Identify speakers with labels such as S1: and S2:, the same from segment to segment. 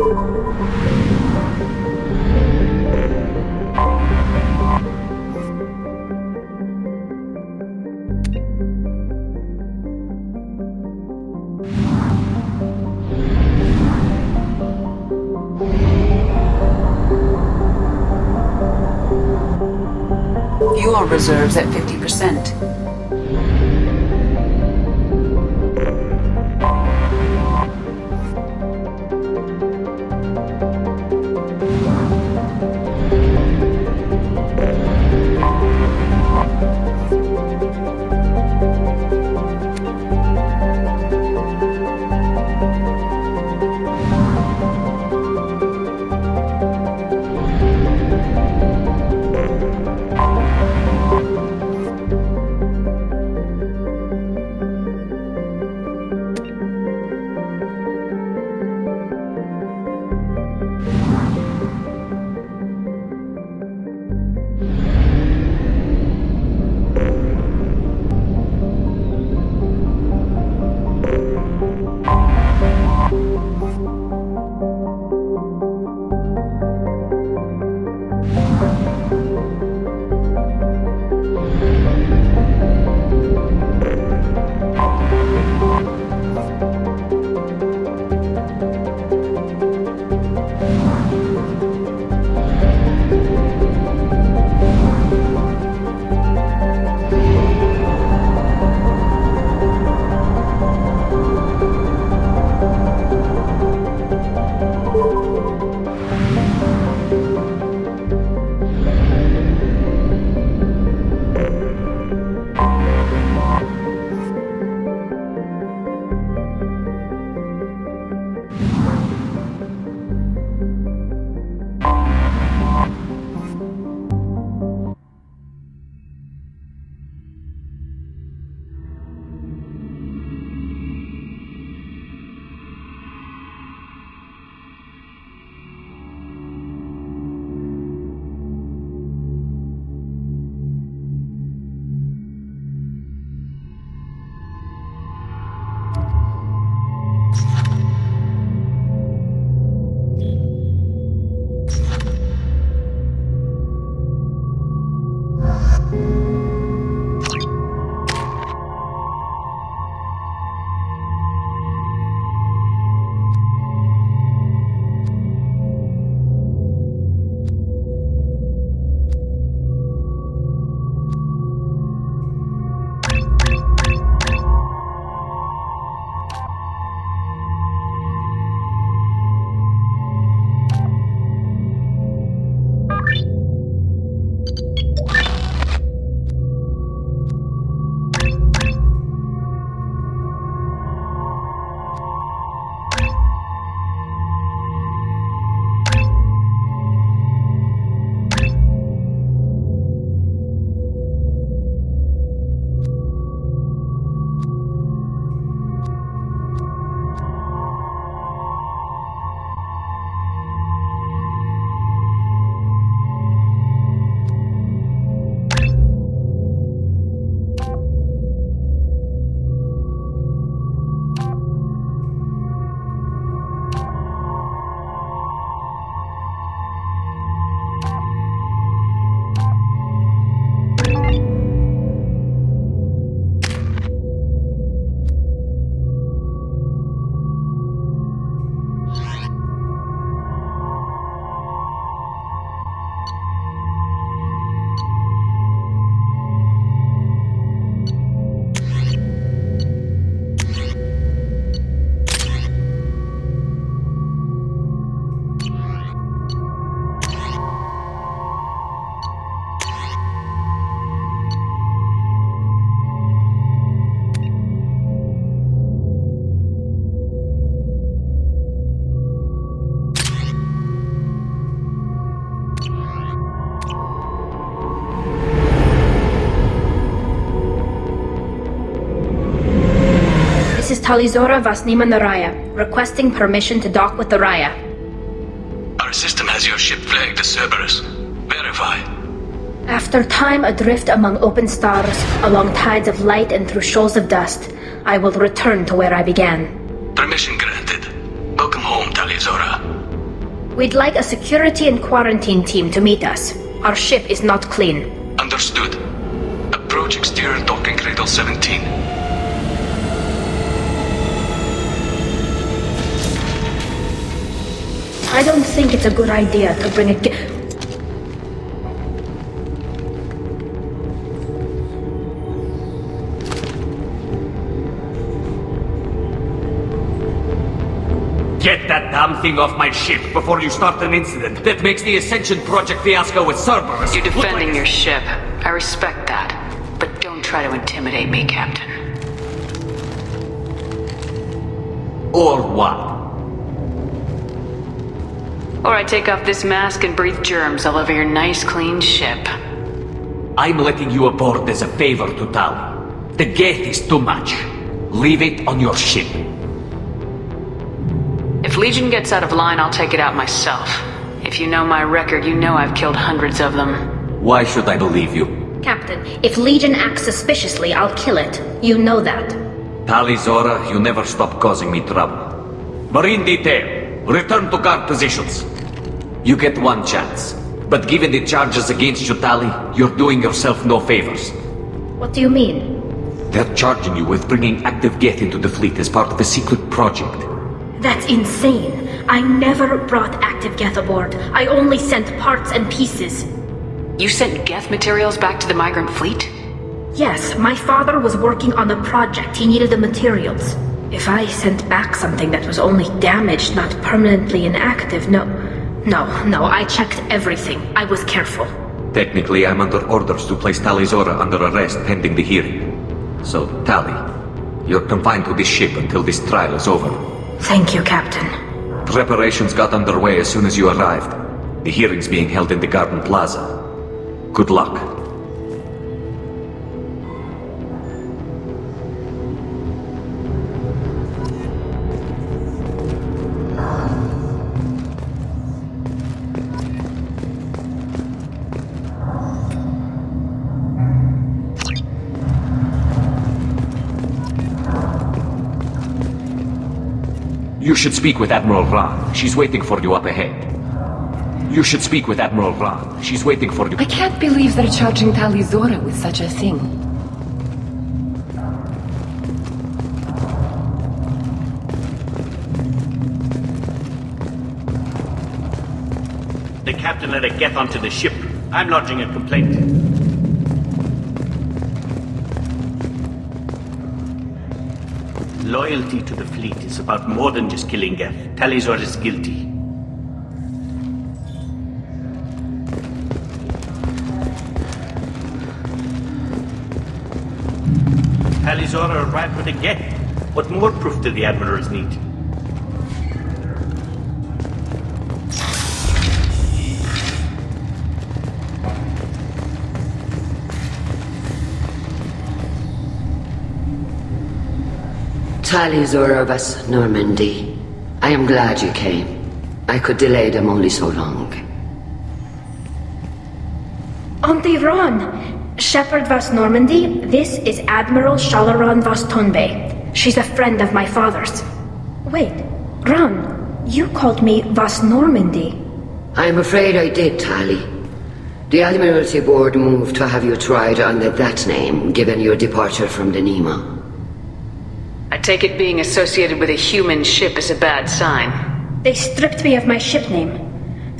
S1: Fuel reserves at 50%.
S2: This is Talizora Vasnima Naraya, requesting permission to dock with the Raya.
S3: Our system has your ship flagged as Cerberus. Verify.
S2: After time adrift among open stars, along tides of light and through shoals of dust, I will return to where I began.
S3: Permission granted. Welcome home, Talizora.
S2: We'd like a security and quarantine team to meet us. Our ship is not clean.
S3: Understood. Approach exterior docking cradle 17.
S2: I don't think it's a good idea to bring a
S4: Get that damn thing off my ship before you start an incident that makes the Ascension Project fiasco with Cerberus.
S1: You're defending your ship. I respect that. But don't try to intimidate me, Captain.
S4: Or what?
S1: Or I take off this mask and breathe germs all over your nice, clean ship.
S4: I'm letting you aboard as a favor to Tali. The gate is too much. Leave it on your ship.
S1: If Legion gets out of line, I'll take it out myself. If you know my record, you know I've killed hundreds of them.
S4: Why should I believe you?
S2: Captain, if Legion acts suspiciously, I'll kill it. You know that.
S4: Tali Zora, you never stop causing me trouble. Marine detail, return to guard positions. You get one chance. But given the charges against you, Tali, you're doing yourself no favors.
S2: What do you mean?
S4: They're charging you with bringing active Geth into the fleet as part of a secret project.
S2: That's insane. I never brought active Geth aboard. I only sent parts and pieces.
S1: You sent Geth materials back to the migrant fleet?
S2: Yes, my father was working on a project. He needed the materials. If I sent back something that was only damaged, not permanently inactive, no, I checked everything. I was careful.
S4: Technically, I'm under orders to place Tali Zora under arrest pending the hearing. So, Tali, you're confined to this ship until this trial is over.
S2: Thank you, Captain.
S4: Preparations got underway as soon as you arrived. The hearing's being held in the Garden Plaza. Good luck. You should speak with Admiral Ran. She's waiting for you up ahead. You should speak with Admiral Ran. She's waiting for you.
S5: I can't believe they're charging Tali Zora with such a thing.
S6: The captain let a Geth onto the ship. I'm lodging a complaint. Loyalty to the fleet is about more than just killing Geth. Tali Zora is guilty. Tali Zora arrived with a Geth. What more proof do the admirals need?
S7: Tali Zora vas Normandy. I am glad you came. I could delay them only so long.
S2: Auntie Ron! Shepherd vas Normandy, this is Admiral Shalaran vas Tonbe. She's a friend of my father's. Wait, Ron, you called me vas Normandy.
S7: I'm afraid I did, Tali. The Admiralty Board moved to have you tried under that name, given your departure from the Nima.
S1: I take it being associated with a human ship is a bad sign.
S2: They stripped me of my ship name.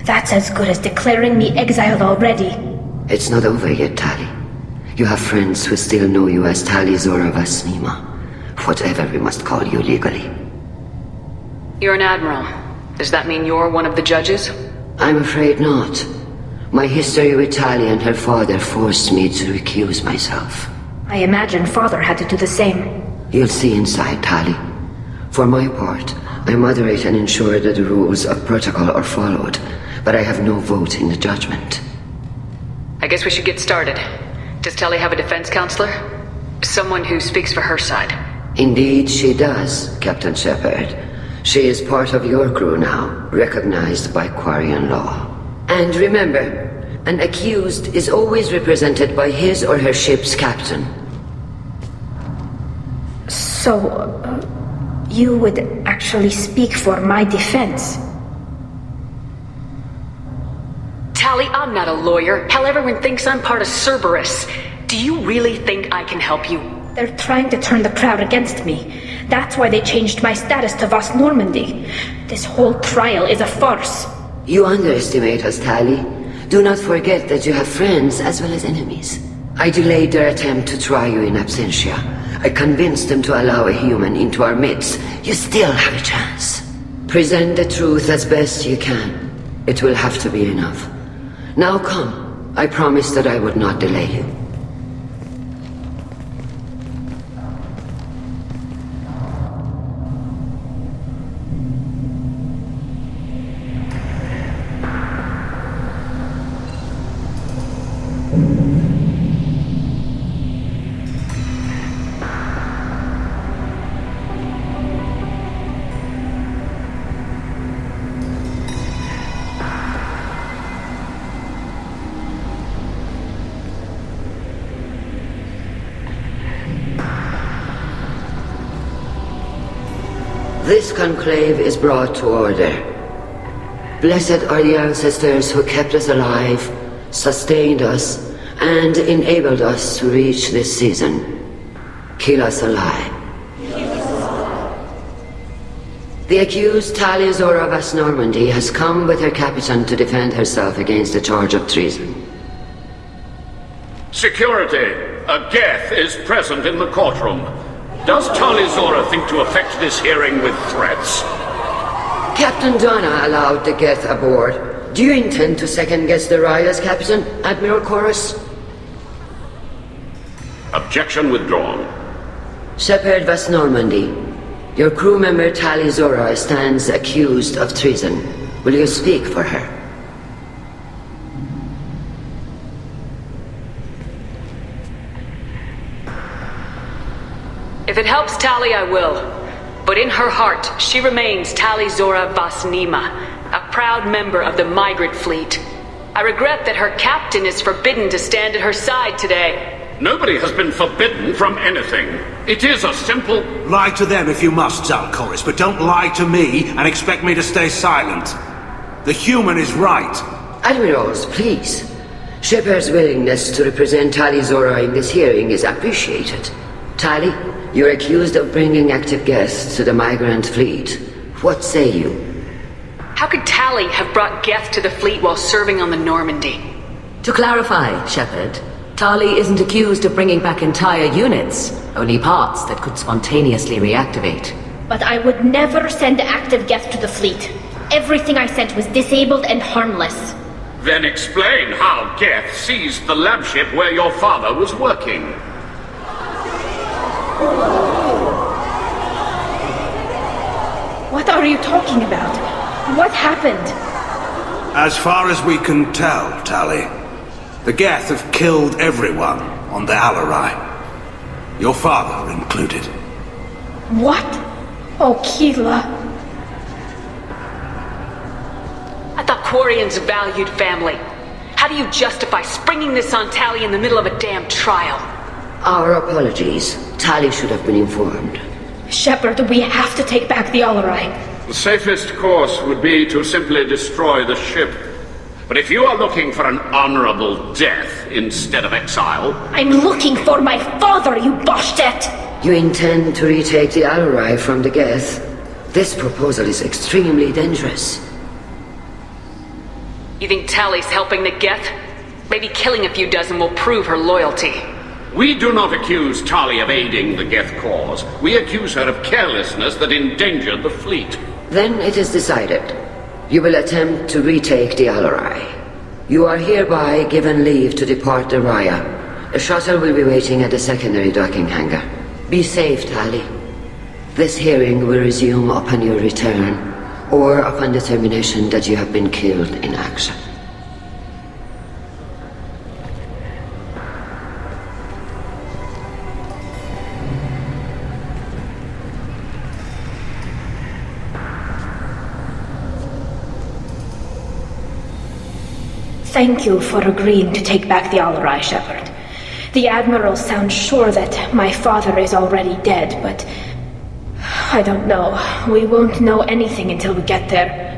S2: That's as good as declaring me exiled already.
S7: It's not over yet, Tali. You have friends who still know you as Tali Zora vas Nima. Whatever we must call you legally.
S1: You're an admiral. Does that mean you're one of the judges?
S7: I'm afraid not. My history with Tali and her father forced me to recuse myself.
S2: I imagine father had to do the same.
S7: You'll see inside, Tali. For my part, I moderate and ensure that the rules of protocol are followed, but I have no vote in the judgment.
S1: I guess we should get started. Does Tali have a defense counselor? Someone who speaks for her side.
S7: Indeed, she does, Captain Shepard. She is part of your crew now, recognized by Quarian law. And remember, an accused is always represented by his or her ship's captain.
S2: So, you would actually speak for my defense?
S1: Tali, I'm not a lawyer. Hell, everyone thinks I'm part of Cerberus. Do you really think I can help you?
S2: They're trying to turn the crowd against me. That's why they changed my status to Vast Normandy. This whole trial is a farce.
S7: You underestimate us, Tali. Do not forget that you have friends as well as enemies. I delayed their attempt to try you in absentia. I convinced them to allow a human into our midst. You still have a chance. Present the truth as best you can. It will have to be enough. Now come. I promised that I would not delay you. This conclave is brought to order. Blessed are the ancestors who kept us alive, sustained us, and enabled us to reach this season. Kill us alive. The accused Tali Zora Vast Normandy has come with her captain to defend herself against the charge of treason.
S8: Security! A Geth is present in the courtroom. Does Tali Zora think to affect this hearing with threats?
S7: Captain Donna allowed the Geth aboard. Do you intend to second-guess the Raya's captain, Admiral Chorus?
S8: Objection withdrawn.
S7: Shepherd Vast Normandy, your crew member Tali Zora stands accused of treason. Will you speak for her?
S1: If it helps Tali, I will. But in her heart, she remains Tali Zora Vasnima, a proud member of the migrant fleet. I regret that her captain is forbidden to stand at her side today.
S8: Nobody has been forbidden from anything. It is a simple...
S6: Lie to them if you must, Zalcoris, but don't lie to me and expect me to stay silent. The human is right.
S7: Admirals, please. Shepard's willingness to represent Tali Zora in this hearing is appreciated. Tali, you're accused of bringing active guests to the migrant fleet. What say you?
S1: How could Tali have brought Geth to the fleet while serving on the Normandy?
S9: To clarify, Shepard, Tali isn't accused of bringing back entire units, only parts that could spontaneously reactivate.
S2: But I would never send active Geth to the fleet. Everything I sent was disabled and harmless.
S8: Then explain how Geth seized the lab ship where your father was working.
S2: What are you talking about? What happened?
S6: As far as we can tell, Tali, the Geth have killed everyone on the Alarai. Your father included.
S2: What? Oh, Keela.
S1: I thought Quarians valued family. How do you justify springing this on Tali in the middle of a damn trial?
S7: Our apologies. Tali should have been informed.
S2: Shepard, we have to take back the Alarai.
S8: The safest course would be to simply destroy the ship. But if you are looking for an honorable death instead of exile...
S2: I'm looking for my father, you bastet!
S7: You intend to retake the Alarai from the Geth? This proposal is extremely dangerous.
S1: You think Tali's helping the Geth? Maybe killing a few dozen will prove her loyalty.
S8: We do not accuse Tali of aiding the Geth cause. We accuse her of carelessness that endangered the fleet.
S7: Then it is decided. You will attempt to retake the Alarai. You are hereby given leave to depart the Raya. A shuttle will be waiting at the secondary docking hangar. Be safe, Tali. This hearing will resume upon your return, or upon determination that you have been killed in action.
S2: Thank you for agreeing to take back the Alarai, Shepard. The Admiral sounds sure that my father is already dead, but... I don't know. We won't know anything until we get there.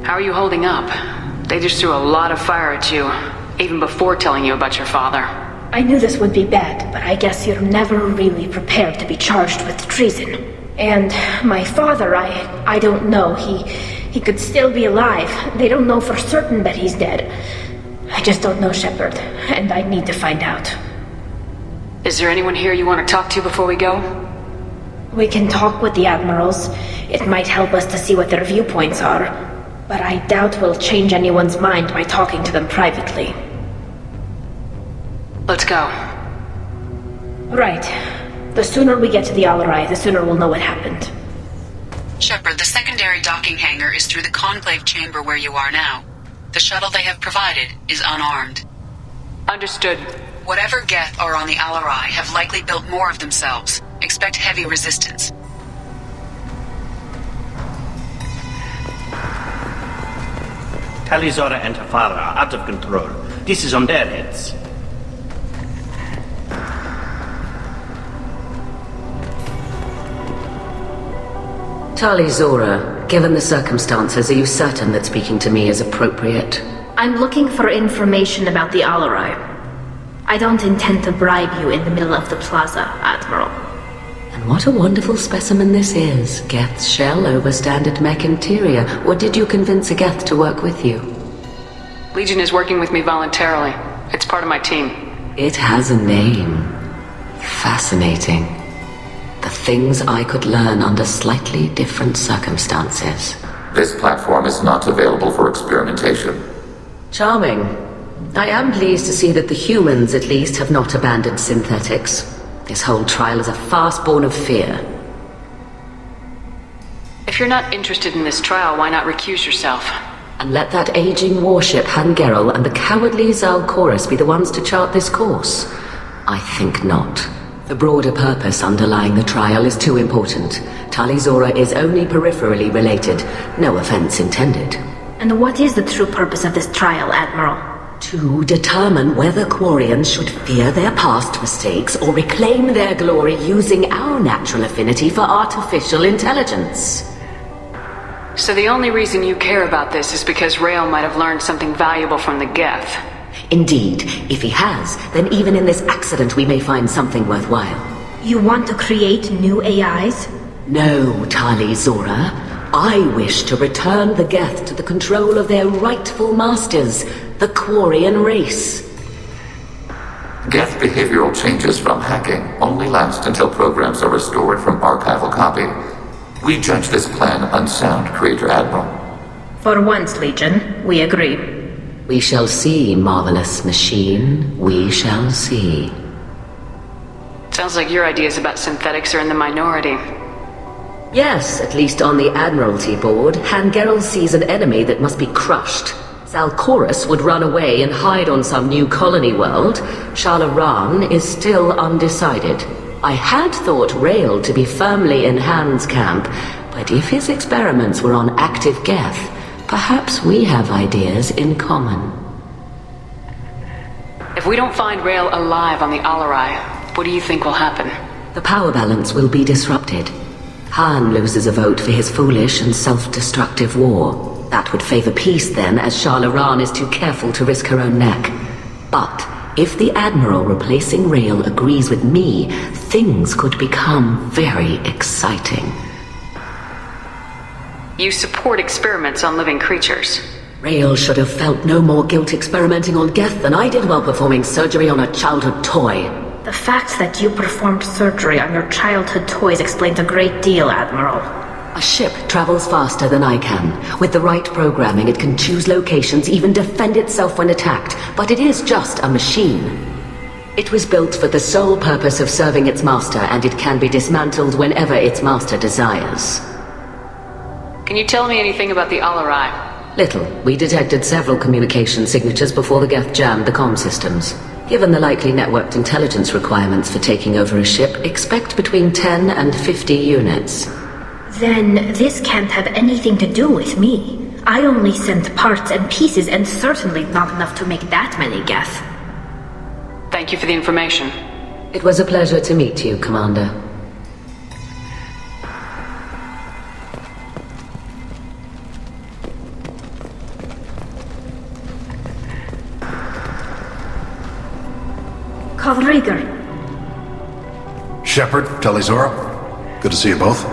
S1: How are you holding up? They just threw a lot of fire at you, even before telling you about your father.
S2: I knew this would be bad, but I guess you're never really prepared to be charged with treason. And my father, I don't know. He could still be alive. They don't know for certain that he's dead. I just don't know, Shepard, and I need to find out.
S1: Is there anyone here you want to talk to before we go?
S2: We can talk with the admirals. It might help us to see what their viewpoints are, but I doubt we'll change anyone's mind by talking to them privately.
S1: Let's go.
S2: Right. The sooner we get to the Alarai, the sooner we'll know what happened.
S10: Shepard, the secondary docking hangar is through the conclave chamber where you are now. The shuttle they have provided is unarmed.
S1: Understood.
S10: Whatever Geth are on the Alarai have likely built more of themselves. Expect heavy resistance.
S11: Tali, Zora and her father are out of control. This is on their heads.
S9: Tali, Zora, given the circumstances, are you certain that speaking to me is appropriate?
S2: I'm looking for information about the Alarai. I don't intend to bribe you in the middle of the plaza, Admiral.
S9: And what a wonderful specimen this is. Geth's shell over standard mech interior. Or did you convince a Geth to work with you?
S1: Legion is working with me voluntarily. It's part of my team.
S9: It has a name. Fascinating. The things I could learn under slightly different circumstances.
S12: This platform is not available for experimentation.
S9: Charming. I am pleased to see that the humans, at least, have not abandoned synthetics. This whole trial is a farce born of fear.
S1: If you're not interested in this trial, why not recuse yourself?
S9: And let that aging warship Hangerel and the cowardly Zalchorus be the ones to chart this course? I think not. The broader purpose underlying the trial is too important. Tali Zora is only peripherally related. No offense intended.
S2: And what is the true purpose of this trial, Admiral?
S9: To determine whether Quarians should fear their past mistakes or reclaim their glory using our natural affinity for artificial intelligence.
S1: So the only reason you care about this is because Rael might have learned something valuable from the Geth.
S9: Indeed. If he has, then even in this accident we may find something worthwhile.
S2: You want to create new AIs?
S9: No, Tali Zora. I wish to return the Geth to the control of their rightful masters, the Quarian race.
S12: Geth behavioral changes from hacking only last until programs are restored from archival copy. We judge this plan unsound, Creator Admiral.
S2: For once, Legion, we agree.
S9: We shall see, marvelous machine. We shall see.
S1: Sounds like your ideas about synthetics are in the minority.
S9: Yes, at least on the Admiralty board, Hangerel sees an enemy that must be crushed. Zalchorus would run away and hide on some new colony world. Shalaran is still undecided. I had thought Rael to be firmly in Han's camp, but if his experiments were on active Geth, perhaps we have ideas in common.
S1: If we don't find Rael alive on the Alarai, what do you think will happen?
S9: The power balance will be disrupted. Han loses a vote for his foolish and self-destructive war. That would favor peace then, as Shalaran is too careful to risk her own neck. But if the Admiral replacing Rael agrees with me, things could become very exciting.
S1: You support experiments on living creatures.
S9: Rael should have felt no more guilt experimenting on Geth than I did while performing surgery on a childhood toy.
S2: The fact that you performed surgery on your childhood toys explains a great deal, Admiral.
S9: A ship travels faster than I can. With the right programming, it can choose locations, even defend itself when attacked. But it is just a machine. It was built for the sole purpose of serving its master, and it can be dismantled whenever its master desires.
S1: Can you tell me anything about the Alarai?
S9: Little. We detected several communication signatures before the Geth jammed the comm systems. Given the likely networked intelligence requirements for taking over a ship, expect between 10 and 50 units.
S2: Then this can't have anything to do with me. I only sent parts and pieces, and certainly not enough to make that many Geth.
S1: Thank you for the information.
S9: It was a pleasure to meet you, Commander.
S2: called Rieger.
S13: Shepard, Tali Zora. Good to see you both.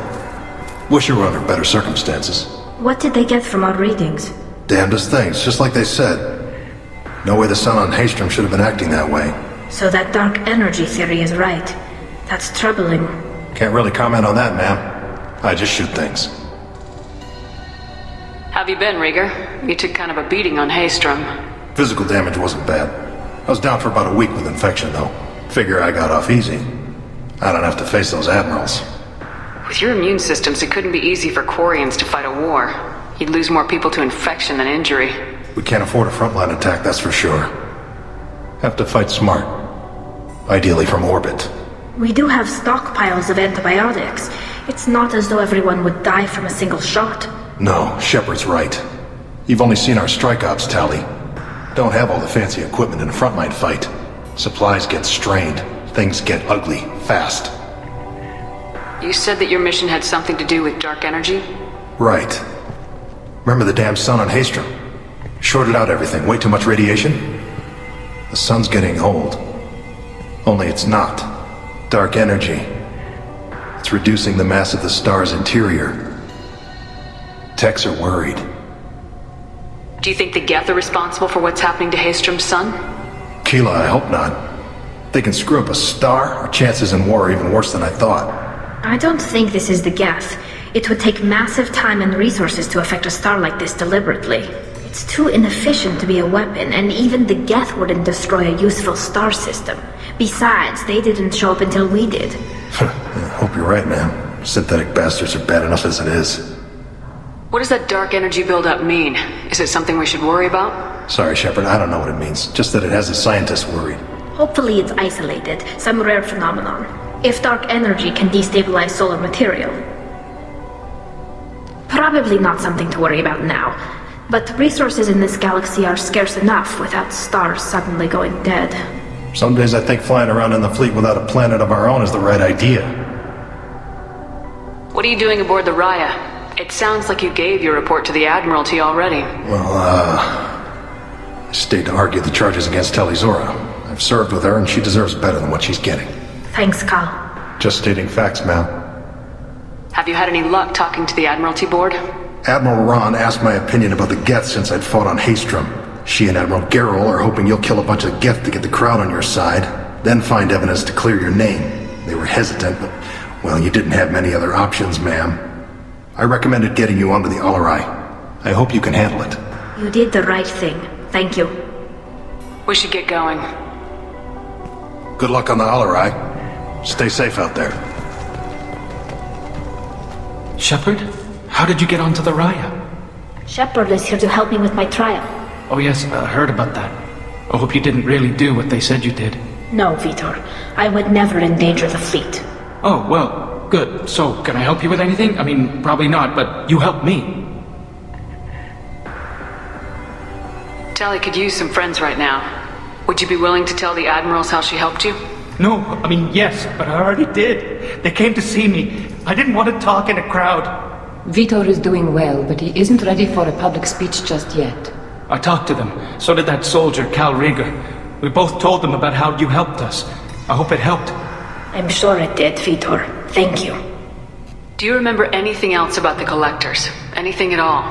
S13: Wish you were under better circumstances.
S2: What did they get from our readings?
S13: Damnedest things, just like they said. No way the sun on Haystrom should have been acting that way.
S2: So that dark energy theory is right. That's troubling.
S13: Can't really comment on that, ma'am. I just shoot things.
S1: Have you been, Rieger? You took kind of a beating on Haystrom.
S13: Physical damage wasn't bad. I was down for about a week with infection, though. Figure I got off easy. I don't have to face those admirals.
S1: With your immune systems, it couldn't be easy for Quarians to fight a war. You'd lose more people to infection than injury.
S13: We can't afford a frontline attack, that's for sure. Have to fight smart. Ideally from orbit.
S2: We do have stockpiles of antibiotics. It's not as though everyone would die from a single shot.
S13: No, Shepard's right. You've only seen our strike ops, Tali. Don't have all the fancy equipment in a frontline fight. Supplies get strained. Things get ugly, fast.
S1: You said that your mission had something to do with dark energy?
S13: Right. Remember the damn sun on Haystrom? Shorted out everything. Way too much radiation? The sun's getting old. Only it's not. Dark energy. It's reducing the mass of the star's interior. Techs are worried.
S1: Do you think the Geth are responsible for what's happening to Haystrom's sun?
S13: Keela, I hope not. They can screw up a star. Our chances in war are even worse than I thought.
S2: I don't think this is the Geth. It would take massive time and resources to affect a star like this deliberately. It's too inefficient to be a weapon, and even the Geth wouldn't destroy a useful star system. Besides, they didn't show up until we did.
S13: I hope you're right, man. Synthetic bastards are bad enough as it is.
S1: What does that dark energy buildup mean? Is it something we should worry about?
S13: Sorry, Shepard, I don't know what it means. Just that it has the scientists worried.
S2: Hopefully it's isolated, some rare phenomenon. If dark energy can destabilize solar material. Probably not something to worry about now. But resources in this galaxy are scarce enough without stars suddenly going dead.
S13: Some days I think flying around in the fleet without a planet of our own is the right idea.
S1: What are you doing aboard the Raya? It sounds like you gave your report to the Admiralty already.
S13: Well, I stayed to argue the charges against Tali Zora. I've served with her and she deserves better than what she's getting.
S2: Thanks, Cal.
S13: Just stating facts, ma'am.
S1: Have you had any luck talking to the Admiralty board?
S13: Admiral Ron asked my opinion about the Geth since I'd fought on Haystrom. She and Admiral Gerrel are hoping you'll kill a bunch of Geth to get the crowd on your side, then find evidence to clear your name. They were hesitant, but, well, you didn't have many other options, ma'am. I recommended getting you onto the Alarai. I hope you can handle it.
S2: You did the right thing. Thank you.
S1: We should get going.
S13: Good luck on the Alarai. Stay safe out there.
S14: Shepard? How did you get onto the Raya?
S2: Shepard is here to help me with my trial.
S14: Oh yes, I heard about that. I hope you didn't really do what they said you did.
S2: No, Vitor. I would never endanger the fleet.
S14: Oh, well, good. So, can I help you with anything? I mean, probably not, but you helped me.
S1: Tali could use some friends right now. Would you be willing to tell the Admirals how she helped you?
S11: No, I mean, yes, but I already did. They came to see me. I didn't want to talk in a crowd.
S5: Vitor is doing well, but he isn't ready for a public speech just yet.
S14: I talked to them. So did that soldier, Cal Rieger. We both told them about how you helped us. I hope it helped.
S2: I'm sure it did, Vitor. Thank you.
S1: Do you remember anything else about the Collectors? Anything at all?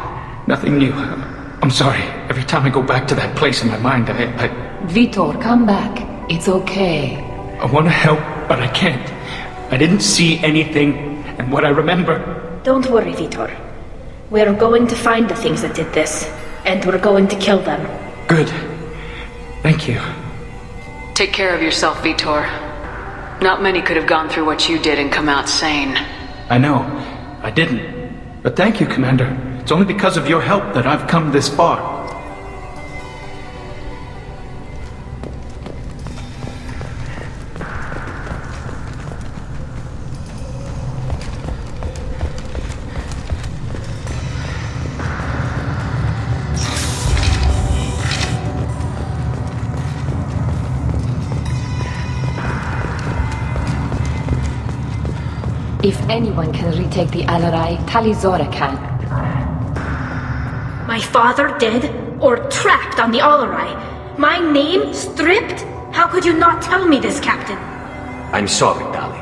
S14: Nothing new. I'm sorry. Every time I go back to that place in my mind, I...
S5: Vitor, come back. It's okay.
S14: I want to help, but I can't. I didn't see anything, and what I remember...
S2: Don't worry, Vitor. We're going to find the things that did this, and we're going to kill them.
S14: Good. Thank you.
S1: Take care of yourself, Vitor. Not many could have gone through what you did and come out sane.
S14: I know. I didn't. But thank you, Commander. It's only because of your help that I've come this far.
S5: If anyone can retake the Alarai, Tali Zora can.
S2: My father dead or trapped on the Alarai? My name stripped? How could you not tell me this, Captain?
S4: I'm sorry, Tali.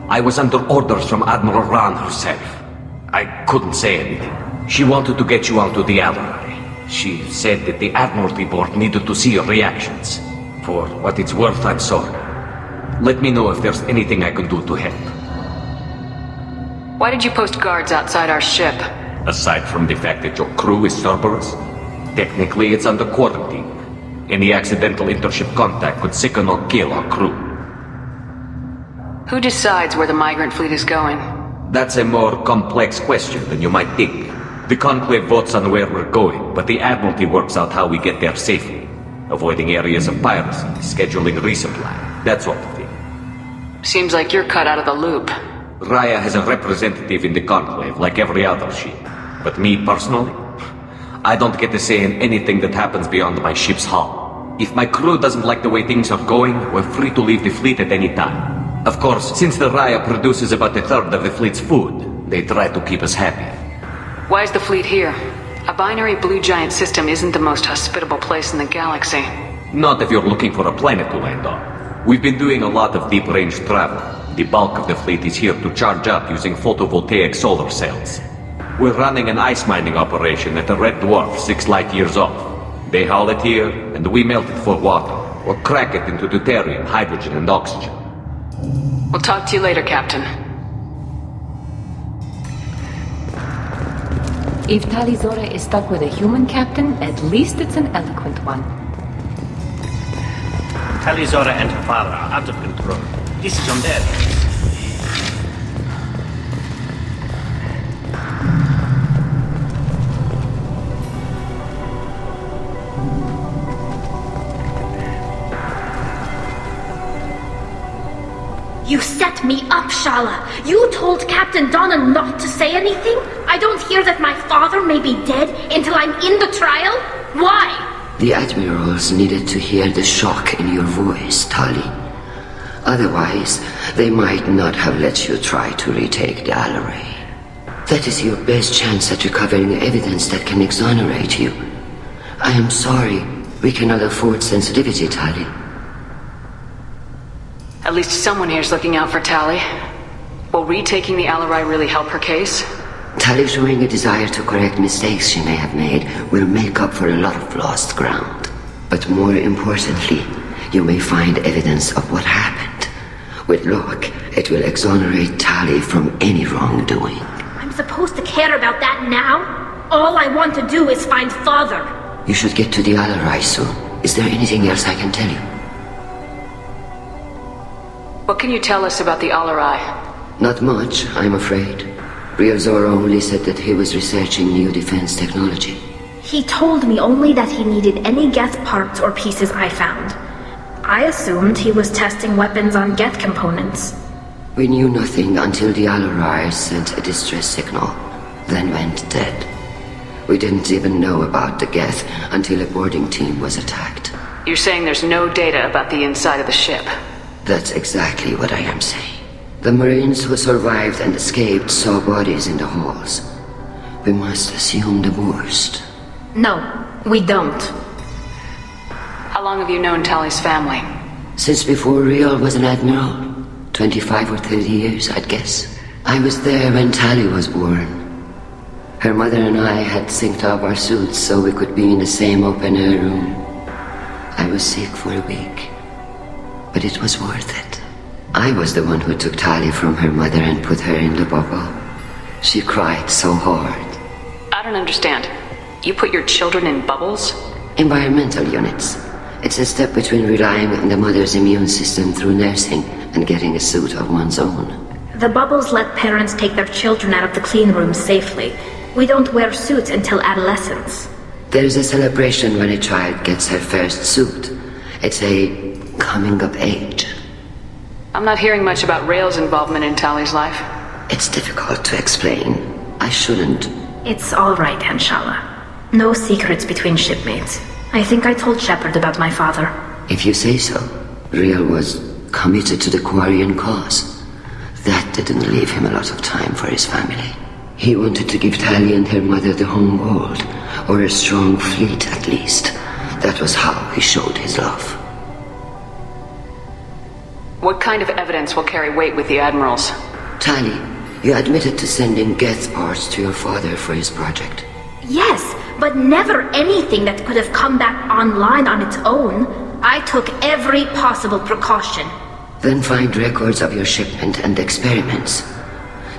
S4: I was under orders from Admiral Ran herself. I couldn't say anything. She wanted to get you onto the ally. She said that the Admiralty Board needed to see your reactions. For what it's worth, I'm sorry. Let me know if there's anything I can do to help.
S1: Why did you post guards outside our ship?
S4: Aside from the fact that your crew is Cerberus, technically it's under quarantine. Any accidental intership contact could sicken or kill our crew.
S1: Who decides where the migrant fleet is going?
S4: That's a more complex question than you might think. The Conclave votes on where we're going, but the Admiralty works out how we get there safely. Avoiding areas of piracy, scheduling resupply, that sort of thing.
S1: Seems like you're cut out of the loop.
S4: Raya has a representative in the Conclave, like every other ship. But me, personally, I don't get to say in anything that happens beyond my ship's hull. If my crew doesn't like the way things are going, we're free to leave the fleet at any time. Of course, since the Raya produces about a third of the fleet's food, they try to keep us happy.
S1: Why is the fleet here? A binary blue giant system isn't the most hospitable place in the galaxy.
S4: Not if you're looking for a planet to land on. We've been doing a lot of deep-range travel. The bulk of the fleet is here to charge up using photovoltaic solar cells. We're running an ice mining operation at the Red Dwarf 6 light years off. They haul it here, and we melt it for water, or crack it into deuterium, hydrogen, and oxygen.
S1: We'll talk to you later, Captain.
S5: If Tali Zora is stuck with a human captain, at least it's an eloquent one.
S11: Tali Zora and her father are out of control. This is on their hands.
S2: You set me up, Shala. You told Captain Donna not to say anything? I don't hear that my father may be dead until I'm in the trial? Why?
S7: The admirals needed to hear the shock in your voice, Tali. Otherwise, they might not have let you try to retake the Alaray. That is your best chance at recovering evidence that can exonerate you. I am sorry. We cannot afford sensitivity, Tali.
S1: At least someone here's looking out for Tali. Will retaking the Alaray really help her case?
S7: Tali showing a desire to correct mistakes she may have made will make up for a lot of lost ground. But more importantly, you may find evidence of what happened. With luck, it will exonerate Tali from any wrongdoing.
S2: I'm supposed to care about that now? All I want to do is find Father.
S7: You should get to the Alaray soon. Is there anything else I can tell you?
S1: What can you tell us about the Alaray?
S7: Not much, I'm afraid. Real Zora only said that he was researching new defense technology.
S2: He told me only that he needed any Geth parts or pieces I found. I assumed he was testing weapons on Geth components.
S7: We knew nothing until the Alaray sent a distress signal, then went dead. We didn't even know about the Geth until a boarding team was attacked.
S1: You're saying there's no data about the inside of the ship?
S7: That's exactly what I am saying. The Marines who survived and escaped saw bodies in the halls. We must assume the worst.
S2: No, we don't.
S1: How long have you known Tali's family?
S7: Since before Real was an admiral. 25 or 30 years, I'd guess. I was there when Tali was born. Her mother and I had synced up our suits so we could be in the same open-air room. I was sick for a week, but it was worth it. I was the one who took Tali from her mother and put her in the bubble. She cried so hard.
S1: I don't understand. You put your children in bubbles?
S7: Environmental units. It's a step between relying on the mother's immune system through nursing and getting a suit of one's own.
S2: The bubbles let parents take their children out of the clean rooms safely. We don't wear suits until adolescence.
S7: There's a celebration when a child gets her first suit. It's a coming of age.
S1: I'm not hearing much about Rail's involvement in Tali's life.
S7: It's difficult to explain. I shouldn't.
S2: It's all right, Anshala. No secrets between shipmates. I think I told Shepard about my father.
S7: If you say so. Real was committed to the Quarian cause. That didn't leave him a lot of time for his family. He wanted to give Tali and her mother the home world, or a strong fleet at least. That was how he showed his love.
S1: What kind of evidence will carry weight with the admirals?
S7: Tali, you admitted to sending Geth parts to your father for his project.
S2: Yes, but never anything that could have come back online on its own. I took every possible precaution.
S7: Then find records of your shipment and experiments.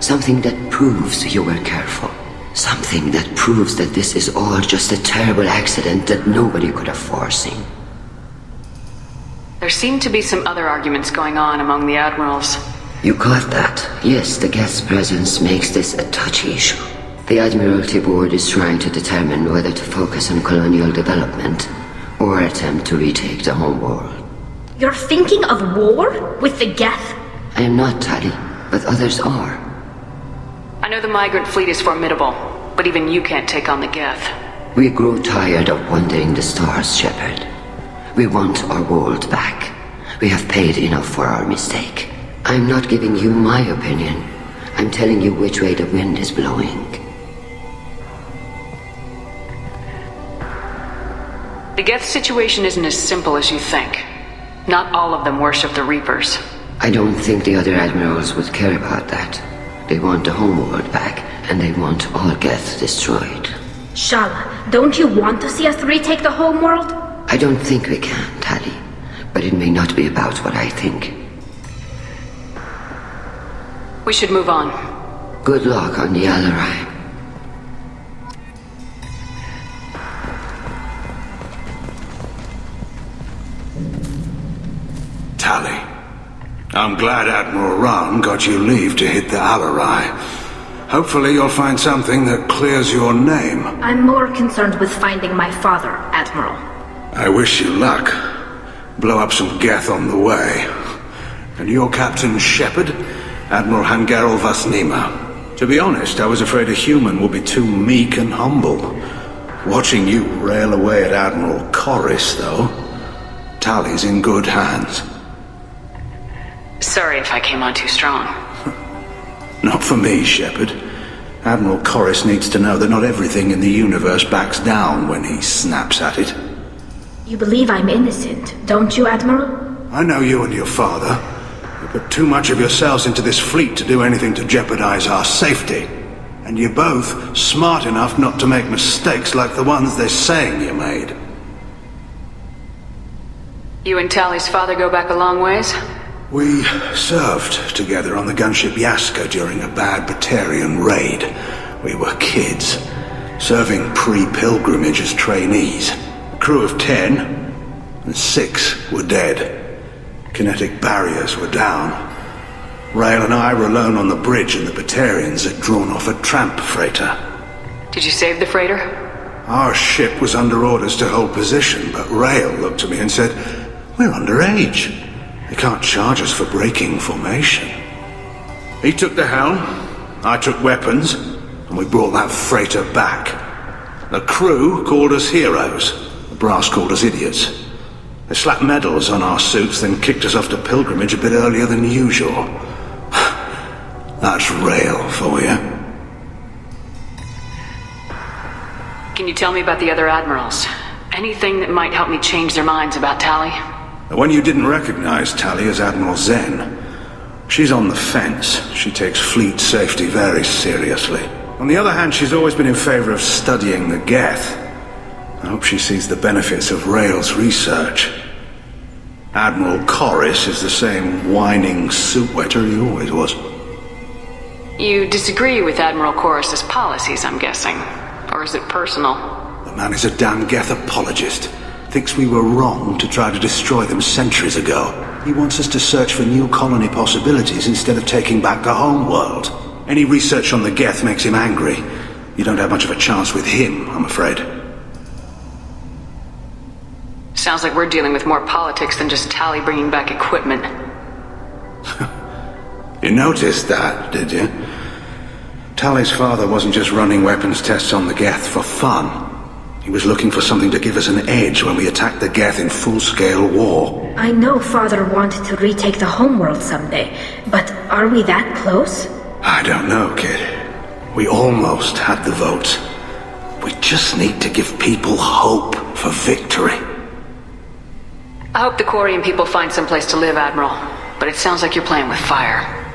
S7: Something that proves you were careful. Something that proves that this is all just a terrible accident that nobody could have foreseen.
S1: There seem to be some other arguments going on among the admirals.
S7: You caught that. Yes, the Geth's presence makes this a touchy issue. The Admiralty Board is trying to determine whether to focus on colonial development or attempt to retake the home world.
S2: You're thinking of war with the Geth?
S7: I am not, Tali, but others are.
S1: I know the migrant fleet is formidable, but even you can't take on the Geth.
S7: We grow tired of wandering the stars, Shepard. We want our world back. We have paid enough for our mistake. I'm not giving you my opinion. I'm telling you which way the wind is blowing.
S1: The Geth situation isn't as simple as you think. Not all of them worship the Reapers.
S7: I don't think the other admirals would care about that. They want the homeworld back, and they want all Geth destroyed.
S2: Shala, don't you want to see us retake the homeworld?
S7: I don't think we can, Tali. But it may not be about what I think.
S1: We should move on.
S7: Good luck on the Alarai.
S6: Tali, I'm glad Admiral Rahn got you leave to hit the Alarai. Hopefully you'll find something that clears your name.
S2: I'm more concerned with finding my father, Admiral.
S6: I wish you luck. Blow up some Geth on the way. And your Captain Shepard? Admiral Hangarel Vasnima. To be honest, I was afraid a human would be too meek and humble. Watching you rail away at Admiral Corris, though, Tali's in good hands.
S1: Sorry if I came on too strong.
S6: Not for me, Shepard. Admiral Corris needs to know that not everything in the universe backs down when he snaps at it.
S2: You believe I'm innocent, don't you, Admiral?
S6: I know you and your father. You put too much of yourselves into this fleet to do anything to jeopardize our safety. And you're both smart enough not to make mistakes like the ones they're saying you made.
S1: You and Tali's father go back a long ways?
S6: We served together on the gunship Yaska during a bad Batarian raid. We were kids, serving pre-pilgrimage as trainees. A crew of 10, and 6 were dead. Kinetic barriers were down. Rail and I were alone on the bridge, and the Batarians had drawn off a tramp freighter.
S1: Did you save the freighter?
S6: Our ship was under orders to hold position, but Rail looked at me and said, "We're underage. They can't charge us for breaking formation." He took the helm, I took weapons, and we brought that freighter back. The crew called us heroes. The brass called us idiots. They slapped medals on our suits, then kicked us off to pilgrimage a bit earlier than usual. That's Rail for you.
S1: Can you tell me about the other admirals? Anything that might help me change their minds about Tali?
S6: The one you didn't recognize, Tali, is Admiral Zen. She's on the fence. She takes fleet safety very seriously. On the other hand, she's always been in favor of studying the Geth. I hope she sees the benefits of Rail's research. Admiral Corris is the same whining suit-wetter he always was.
S1: You disagree with Admiral Corris's policies, I'm guessing. Or is it personal?
S6: The man is a damn Geth apologist. Thinks we were wrong to try to destroy them centuries ago. He wants us to search for new colony possibilities instead of taking back the home world. Any research on the Geth makes him angry. You don't have much of a chance with him, I'm afraid.
S1: Sounds like we're dealing with more politics than just Tali bringing back equipment.
S6: You noticed that, did you? Tali's father wasn't just running weapons tests on the Geth for fun. He was looking for something to give us an edge when we attacked the Geth in full-scale war.
S2: I know Father wanted to retake the homeworld someday, but are we that close?
S6: I don't know, kid. We almost had the votes. We just need to give people hope for victory.
S1: I hope the Quarian people find some place to live, Admiral. but it sounds like you're playing with fire.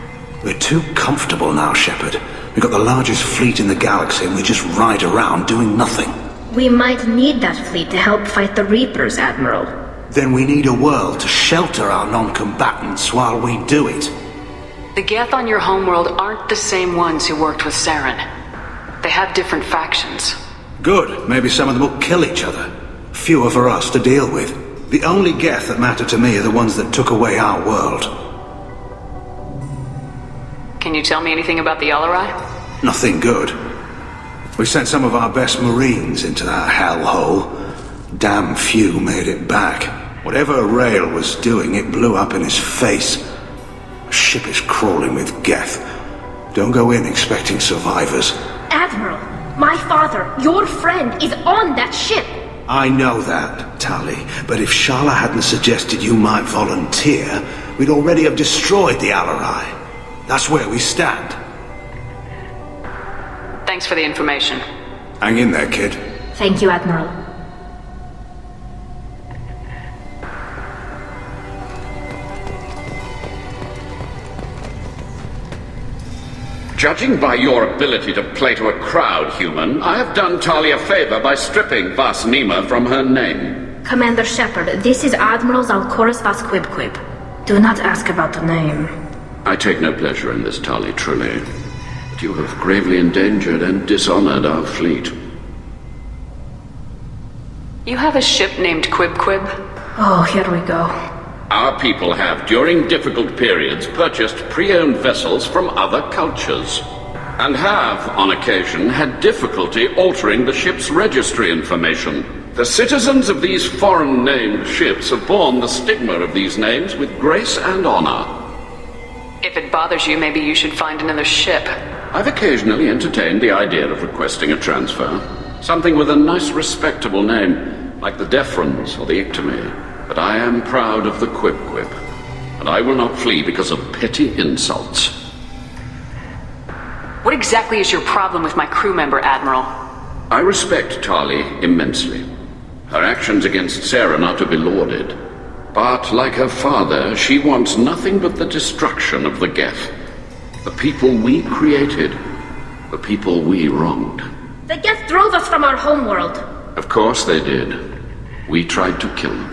S6: We're too comfortable now, Shepard. We've got the largest fleet in the galaxy and we just ride around doing nothing.
S2: We might need that fleet to help fight the Reapers, Admiral.
S6: Then we need a world to shelter our non-combatants while we do it.
S1: The Geth on your homeworld aren't the same ones who worked with Saren. They have different factions.
S6: Good. Maybe some of them will kill each other. Fewer for us to deal with. The only Geth that matter to me are the ones that took away our world.
S1: Can you tell me anything about the Alarai?
S6: Nothing good. We sent some of our best Marines into that hellhole. Damn few made it back. Whatever Rail was doing, it blew up in his face. The ship is crawling with Geth. Don't go in expecting survivors.
S2: Admiral, my father, your friend, is on that ship.
S6: I know that, Tali, but if Shala hadn't suggested you might volunteer, we'd already have destroyed the Alarai. That's where we stand.
S1: Thanks for the information.
S6: Hang in there, kid.
S2: Thank you, Admiral.
S8: Judging by your ability to play to a crowd, human, I have done Tali a favor by stripping Vas Nima from her name.
S2: Commander Shepard, this is Admiral Zalcorus Vas Quibquib. Do not ask about the name.
S8: I take no pleasure in this, Tali, truly. But you have gravely endangered and dishonored our fleet.
S1: You have a ship named Quibquib?
S2: Oh, here we go.
S8: Our people have, during difficult periods, purchased pre-owned vessels from other cultures, and have, on occasion, had difficulty altering the ship's registry information. The citizens of these foreign-named ships have borne the stigma of these names with grace and honor.
S1: If it bothers you, maybe you should find another ship.
S8: I've occasionally entertained the idea of requesting a transfer. Something with a nice, respectable name, like the Defrons or the Ictomy. But I am proud of the Quib-Quib, and I will not flee because of petty insults.
S1: What exactly is your problem with my crew member, Admiral?
S8: I respect Tali immensely. Her actions against Saren are to be lauded. But, like her father, she wants nothing but the destruction of the Geth. The people we created. The people we wronged.
S2: The Geth drove us from our homeworld.
S8: Of course they did. We tried to kill them.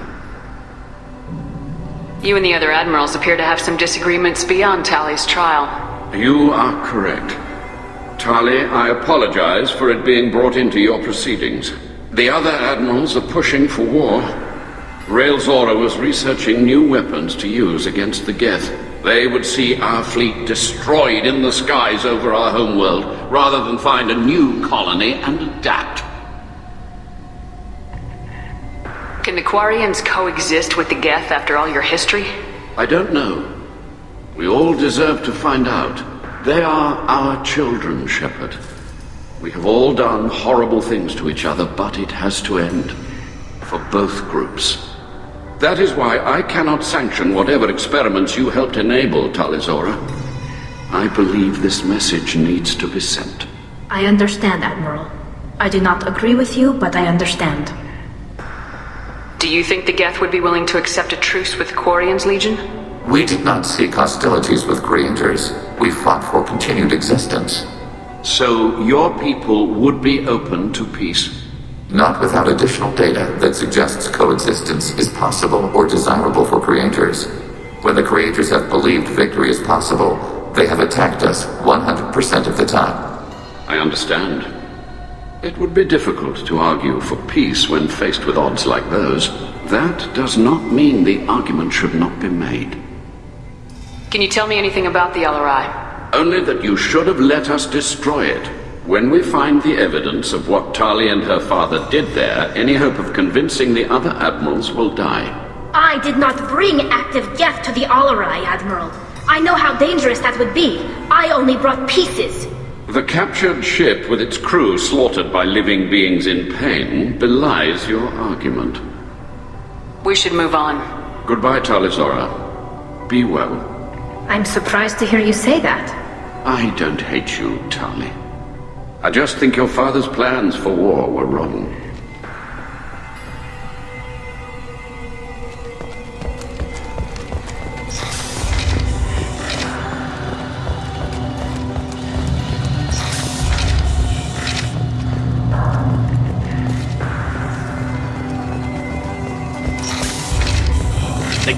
S1: You and the other admirals appear to have some disagreements beyond Tali's trial.
S8: You are correct. Tali, I apologize for it being brought into your proceedings. The other admirals are pushing for war. Rail Zora was researching new weapons to use against the Geth. They would see our fleet destroyed in the skies over our homeworld, rather than find a new colony and adapt.
S1: Can the Quarians coexist with the Geth after all your history?
S8: I don't know. We all deserve to find out. They are our children, Shepard. We have all done horrible things to each other, but it has to end. For both groups. That is why I cannot sanction whatever experiments you helped enable, Tali Zora. I believe this message needs to be sent.
S2: I understand, Admiral. I do not agree with you, but I understand.
S1: Do you think the Geth would be willing to accept a truce with Quarian's Legion?
S12: We did not seek hostilities with creators. We fought for continued existence.
S8: So your people would be open to peace?
S12: Not without additional data that suggests coexistence is possible or desirable for creators. When the creators have believed victory is possible, they have attacked us 100% of the time.
S8: I understand. It would be difficult to argue for peace when faced with odds like those. That does not mean the argument should not be made.
S1: Can you tell me anything about the Alarai?
S8: Only that you should have let us destroy it. When we find the evidence of what Tali and her father did there, any hope of convincing the other admirals will die.
S2: I did not bring active Geth to the Alarai, Admiral. I know how dangerous that would be. I only brought pieces.
S8: The captured ship with its crew slaughtered by living beings in pain belies your argument.
S1: We should move on.
S8: Goodbye, Tali Zora. Be well.
S2: I'm surprised to hear you say that.
S8: I don't hate you, Tali. I just think your father's plans for war were wrong.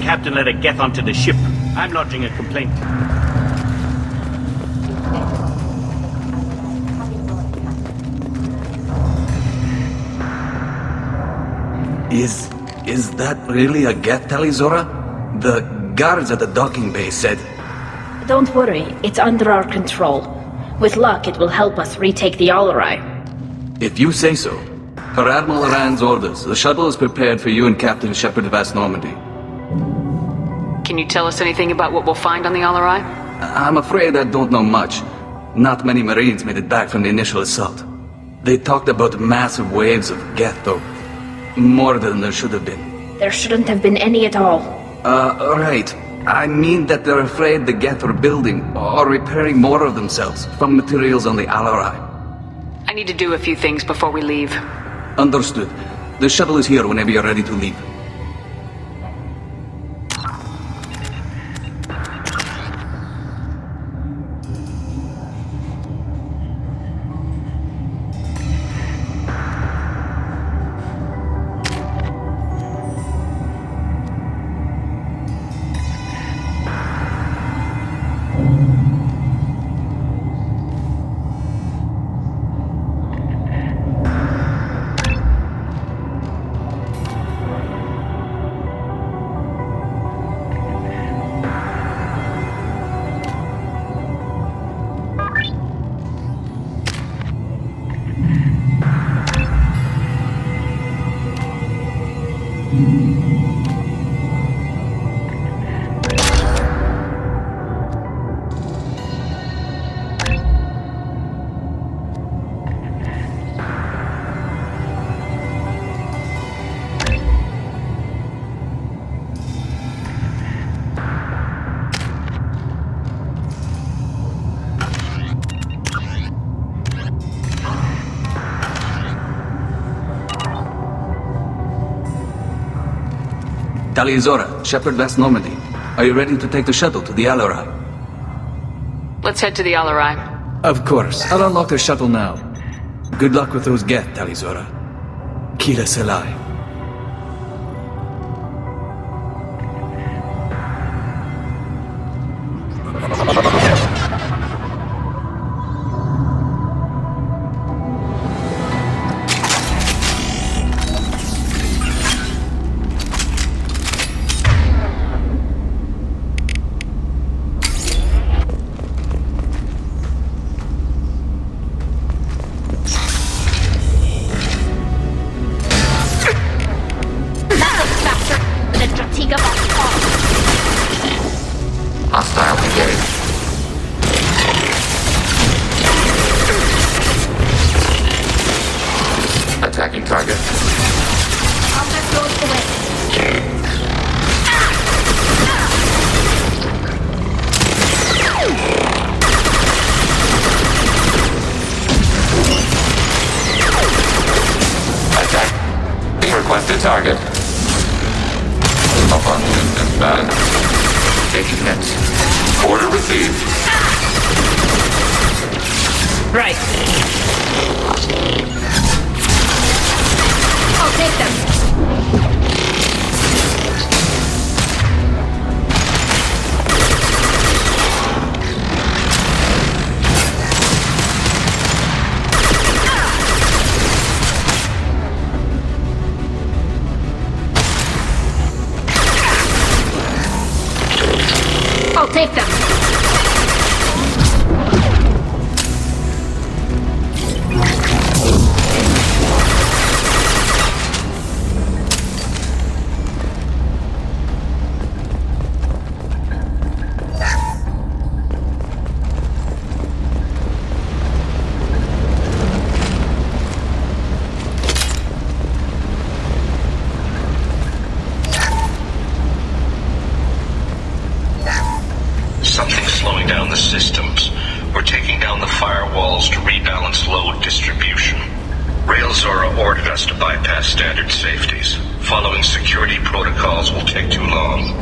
S11: captain let a Geth onto the ship. I'm lodging a complaint.
S4: Is that really a Geth, Tali Zora? The guards at the docking bay said...
S2: Don't worry, it's under our control. With luck, it will help us retake the Alarai.
S4: If you say so. Per Admiral Rand's orders, the shuttle is prepared for you and Captain Shepard of Normandy.
S1: Can you tell us anything about what we'll find on the Alarai?
S4: I'm afraid I don't know much. Not many Marines made it back from the initial assault. They talked about massive waves of Geth, though. More than there should have been.
S2: There shouldn't have been any at all.
S4: Right. I mean that they're afraid the Geth are building or repairing more of themselves from materials on the Alarai.
S1: I need to do a few things before we leave.
S4: Understood. The shuttle is here whenever you're ready to leave. Tali Zora, Shepard Normandy. Are you ready to take the shuttle to the Alarai?
S1: Let's head to the Alarai.
S4: Of course. I'll unlock the shuttle now. Good luck with those Geth, Tali Zora. Kila Selai.
S12: Hostile engaged. Attacking target. Attack. Being requested target. Malfunction inbound. Taking hits. Order received.
S2: Right. I'll take them. I'll take them.
S3: Something's slowing down the systems. We're taking down the firewalls to rebalance load distribution. Rail Zora ordered us to bypass standard safeties. Following security protocols will take too long.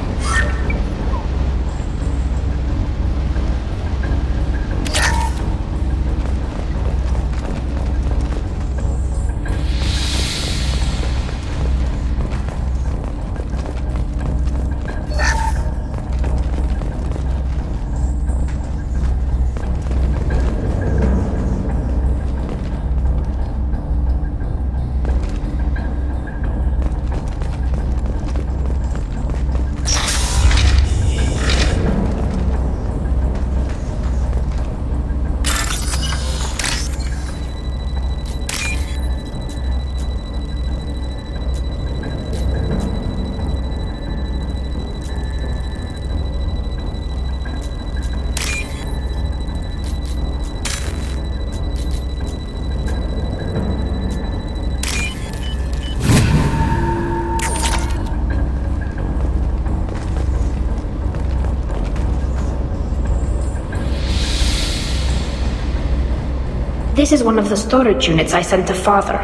S2: This is one of the storage units I sent to Father.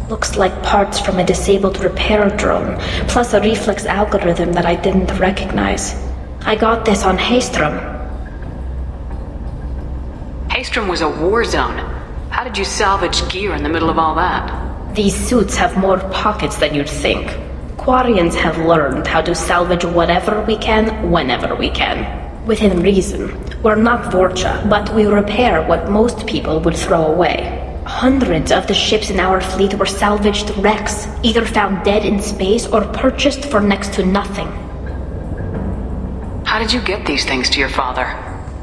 S2: Looks like parts from a disabled repair drone, plus a reflex algorithm that I didn't recognize. I got this on Haystrom.
S1: Haystrom was a war zone. How did you salvage gear in the middle of all that?
S2: These suits have more pockets than you'd think. Quarians have learned how to salvage whatever we can, whenever we can. Within reason. We're not Vorcha, but we repair what most people would throw away. Hundreds of the ships in our fleet were salvaged wrecks, either found dead in space or purchased for next to nothing.
S1: How did you get these things to your father?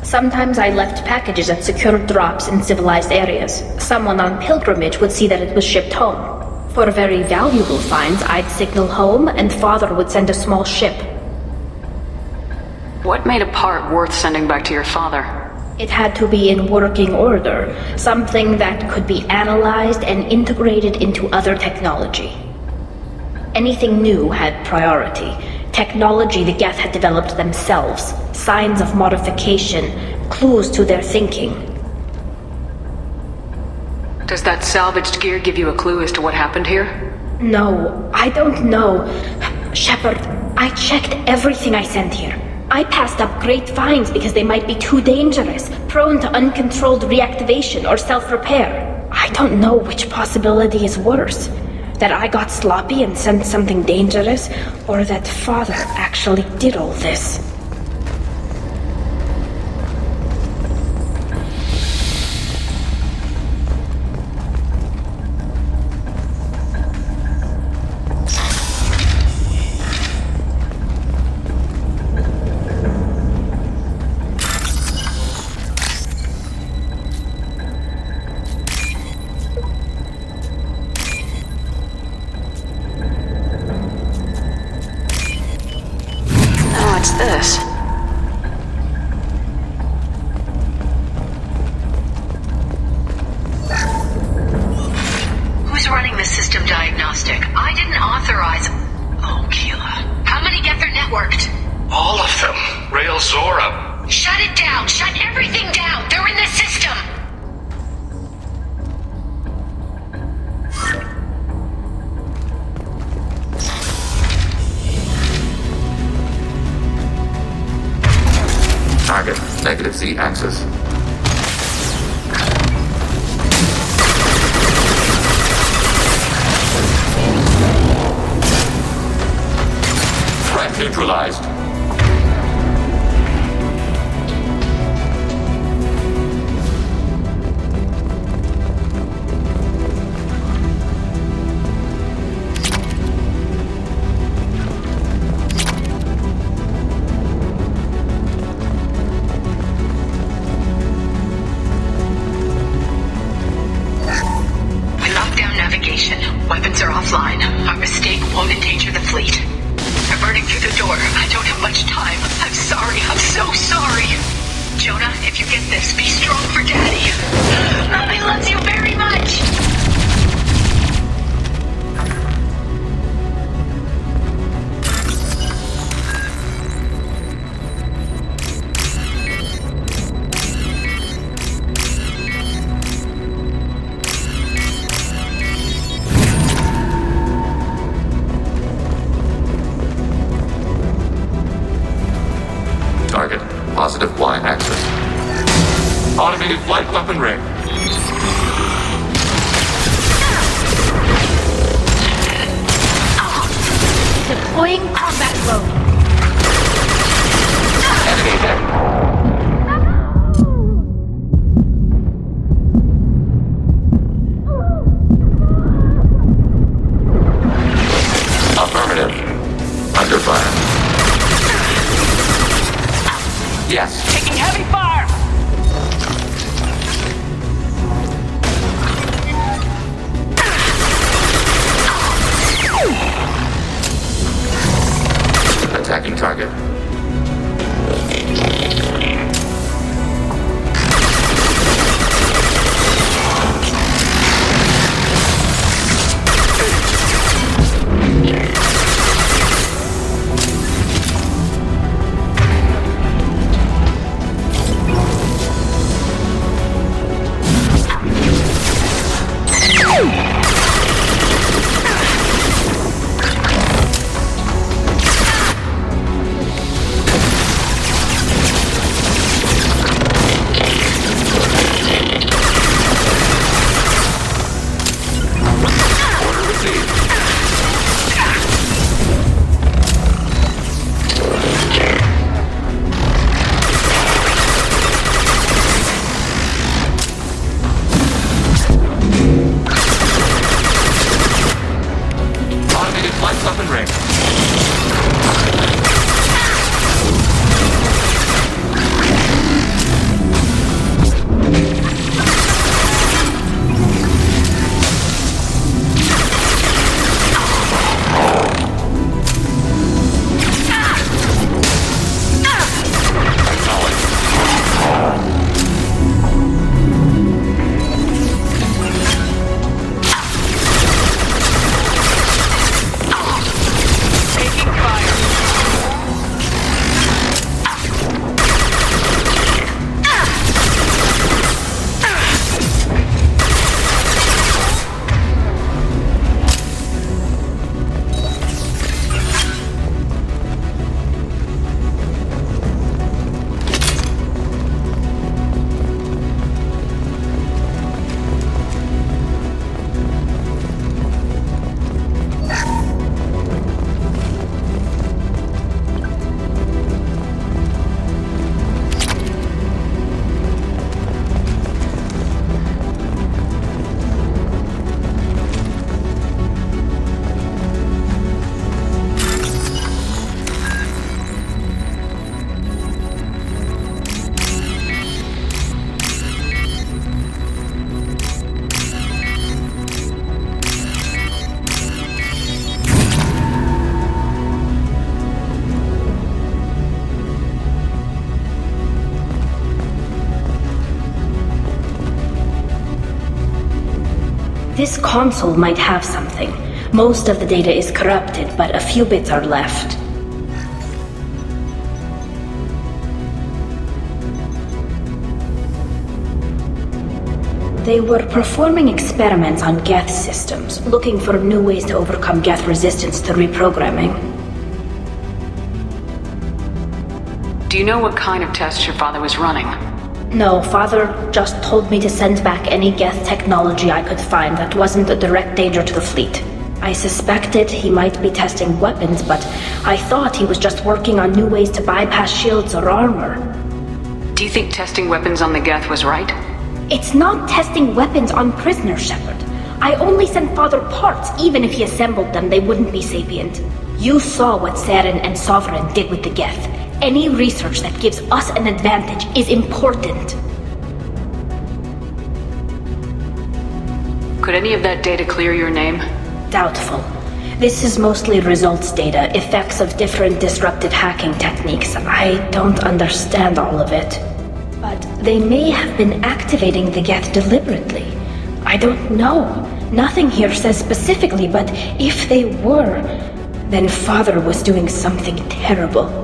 S2: Sometimes I left packages at secure drops in civilized areas. Someone on pilgrimage would see that it was shipped home. For very valuable finds, I'd signal home and Father would send a small ship.
S1: What made a part worth sending back to your father?
S2: It had to be in working order, something that could be analyzed and integrated into other technology. Anything new had priority. Technology the Geth had developed themselves, signs of modification, clues to their thinking.
S1: Does that salvaged gear give you a clue as to what happened here?
S2: No, I don't know. Shepard, I checked everything I sent here. I passed up great finds because they might be too dangerous, prone to uncontrolled reactivation or self-repair. I don't know which possibility is worse. That I got sloppy and sent something dangerous, or that Father actually did all this.
S1: This?
S10: Who's running the system diagnostic? I didn't authorize... Oh, Keela. How many Geth are networked?
S3: All of them. Rail Zora.
S10: Shut it down! Shut everything down! They're in the system!
S12: Target, negative Z-axis. Threat neutralized.
S10: Weapons are offline. Our mistake won't endanger the fleet. They're burning through the door. I don't have much time. I'm sorry. I'm so sorry. Jonah, if you get this, be strong for Daddy. Mommy loves you very much.
S12: Target, positive Y-axis. Automated flight weapon ring.
S2: Deploying combat mode.
S12: Enemy there. Affirmative. Under fire. Yes.
S1: Taking heavy fire!
S12: Attacking target.
S2: This console might have something. Most of the data is corrupted, but a few bits are left. They were performing experiments on Geth systems, looking for new ways to overcome Geth resistance to reprogramming.
S1: Do you know what kind of tests your father was running?
S2: No, Father just told me to send back any Geth technology I could find that wasn't a direct danger to the fleet. I suspected he might be testing weapons, but I thought he was just working on new ways to bypass shields or armor.
S1: Do you think testing weapons on the Geth was right?
S2: It's not testing weapons on prisoners, Shepard. I only sent Father parts. Even if he assembled them, they wouldn't be sapient. You saw what Saren and Sovereign did with the Geth. Any research that gives us an advantage is important.
S1: Could any of that data clear your name?
S2: Doubtful. This is mostly results data, effects of different disruptive hacking techniques. I don't understand all of it. But they may have been activating the Geth deliberately. I don't know. Nothing here says specifically, but if they were, then Father was doing something terrible.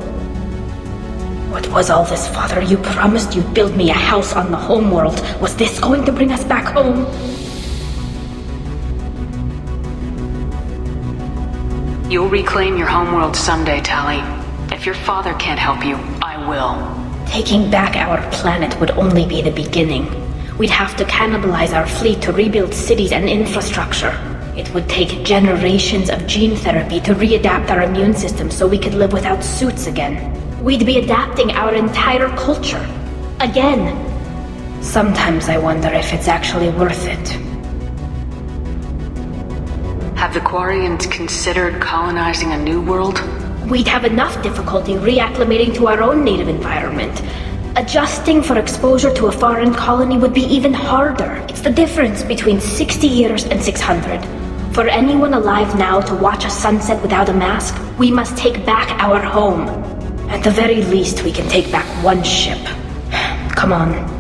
S2: What was all this, Father? You promised you'd build me a house on the homeworld. Was this going to bring us back home?
S1: You'll reclaim your homeworld someday, Tali. If your father can't help you, I will.
S2: Taking back our planet would only be the beginning. We'd have to cannibalize our fleet to rebuild cities and infrastructure. It would take generations of gene therapy to readapt our immune system so we could live without suits again. We'd be adapting our entire culture. Again. Sometimes I wonder if it's actually worth it.
S1: Have the Quarians considered colonizing a new world?
S2: We'd have enough difficulty reacclimating to our own native environment. Adjusting for exposure to a foreign colony would be even harder. It's the difference between 60 years and 600. For anyone alive now to watch a sunset without a mask, we must take back our home. At the very least, we can take back one ship. Come on.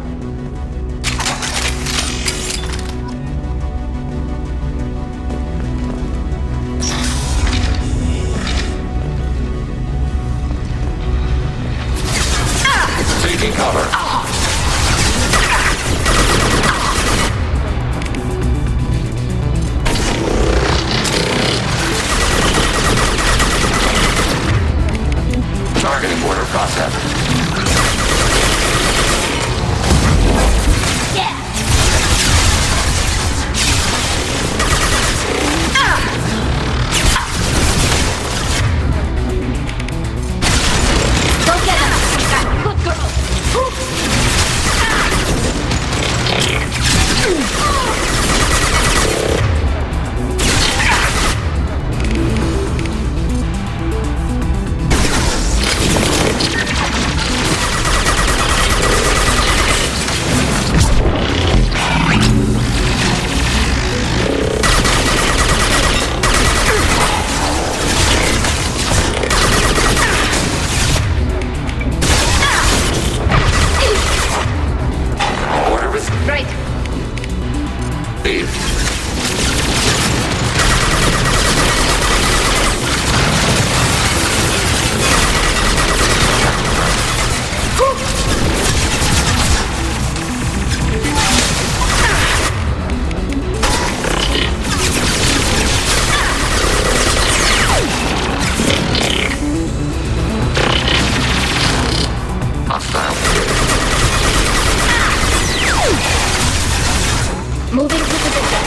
S2: Moving to position.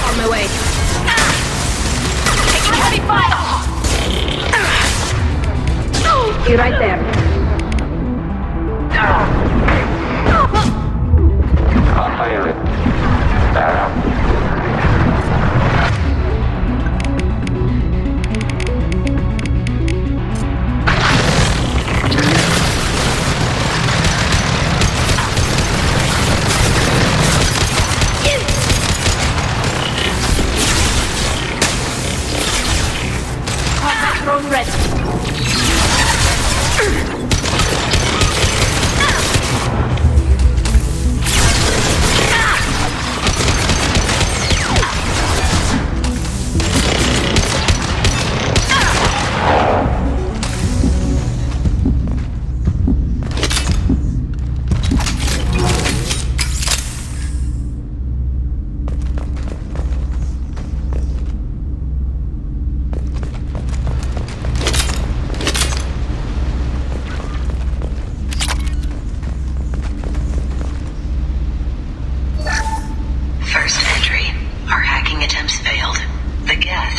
S2: On my way. Taking heavy fire! You're right there. Combat drone ready.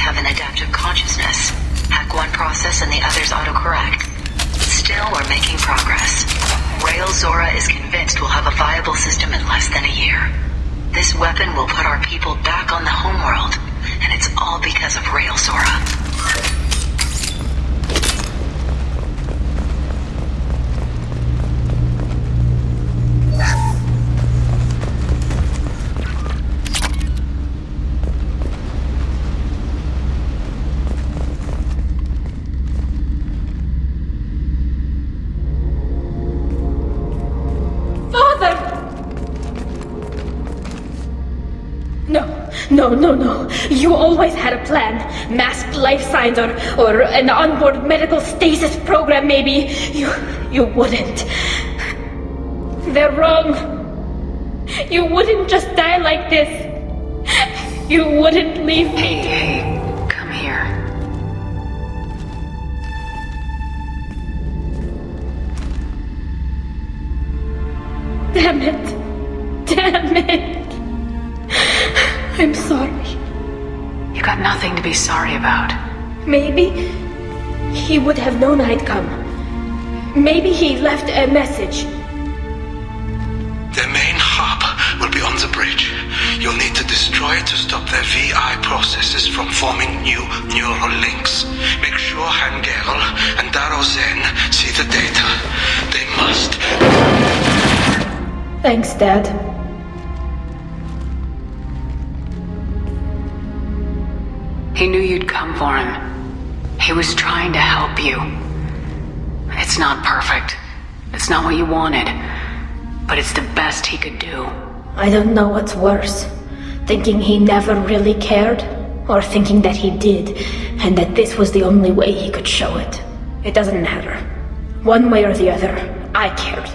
S10: have an adaptive consciousness. Hack one process and the others autocorrect. Still, we're making progress. Rael Zora is convinced we'll have a viable system in less than a year. This weapon will put our people back on the homeworld, and it's all because of Rael Zora.
S2: No. You always had a plan. Masked life signs or an onboard medical stasis program maybe. You wouldn't. They're wrong. You wouldn't just die like this. You wouldn't leave me.
S10: Hey, come here.
S2: Damn it. I'm sorry.
S10: You got nothing to be sorry about.
S2: Maybe he would have known I'd come. Maybe he left a message.
S6: Their main hub will be on the bridge. You'll need to destroy it to stop their VI processes from forming new neural links. Make sure Hangerl and Daro Zen see the data. They must.
S2: Thanks, Dad.
S10: He knew you'd come for him. He was trying to help you. It's not perfect. It's not what you wanted. But it's the best he could do.
S2: I don't know what's worse. Thinking he never really cared, or thinking that he did, and that this was the only way he could show it. It doesn't matter. One way or the other, I cared.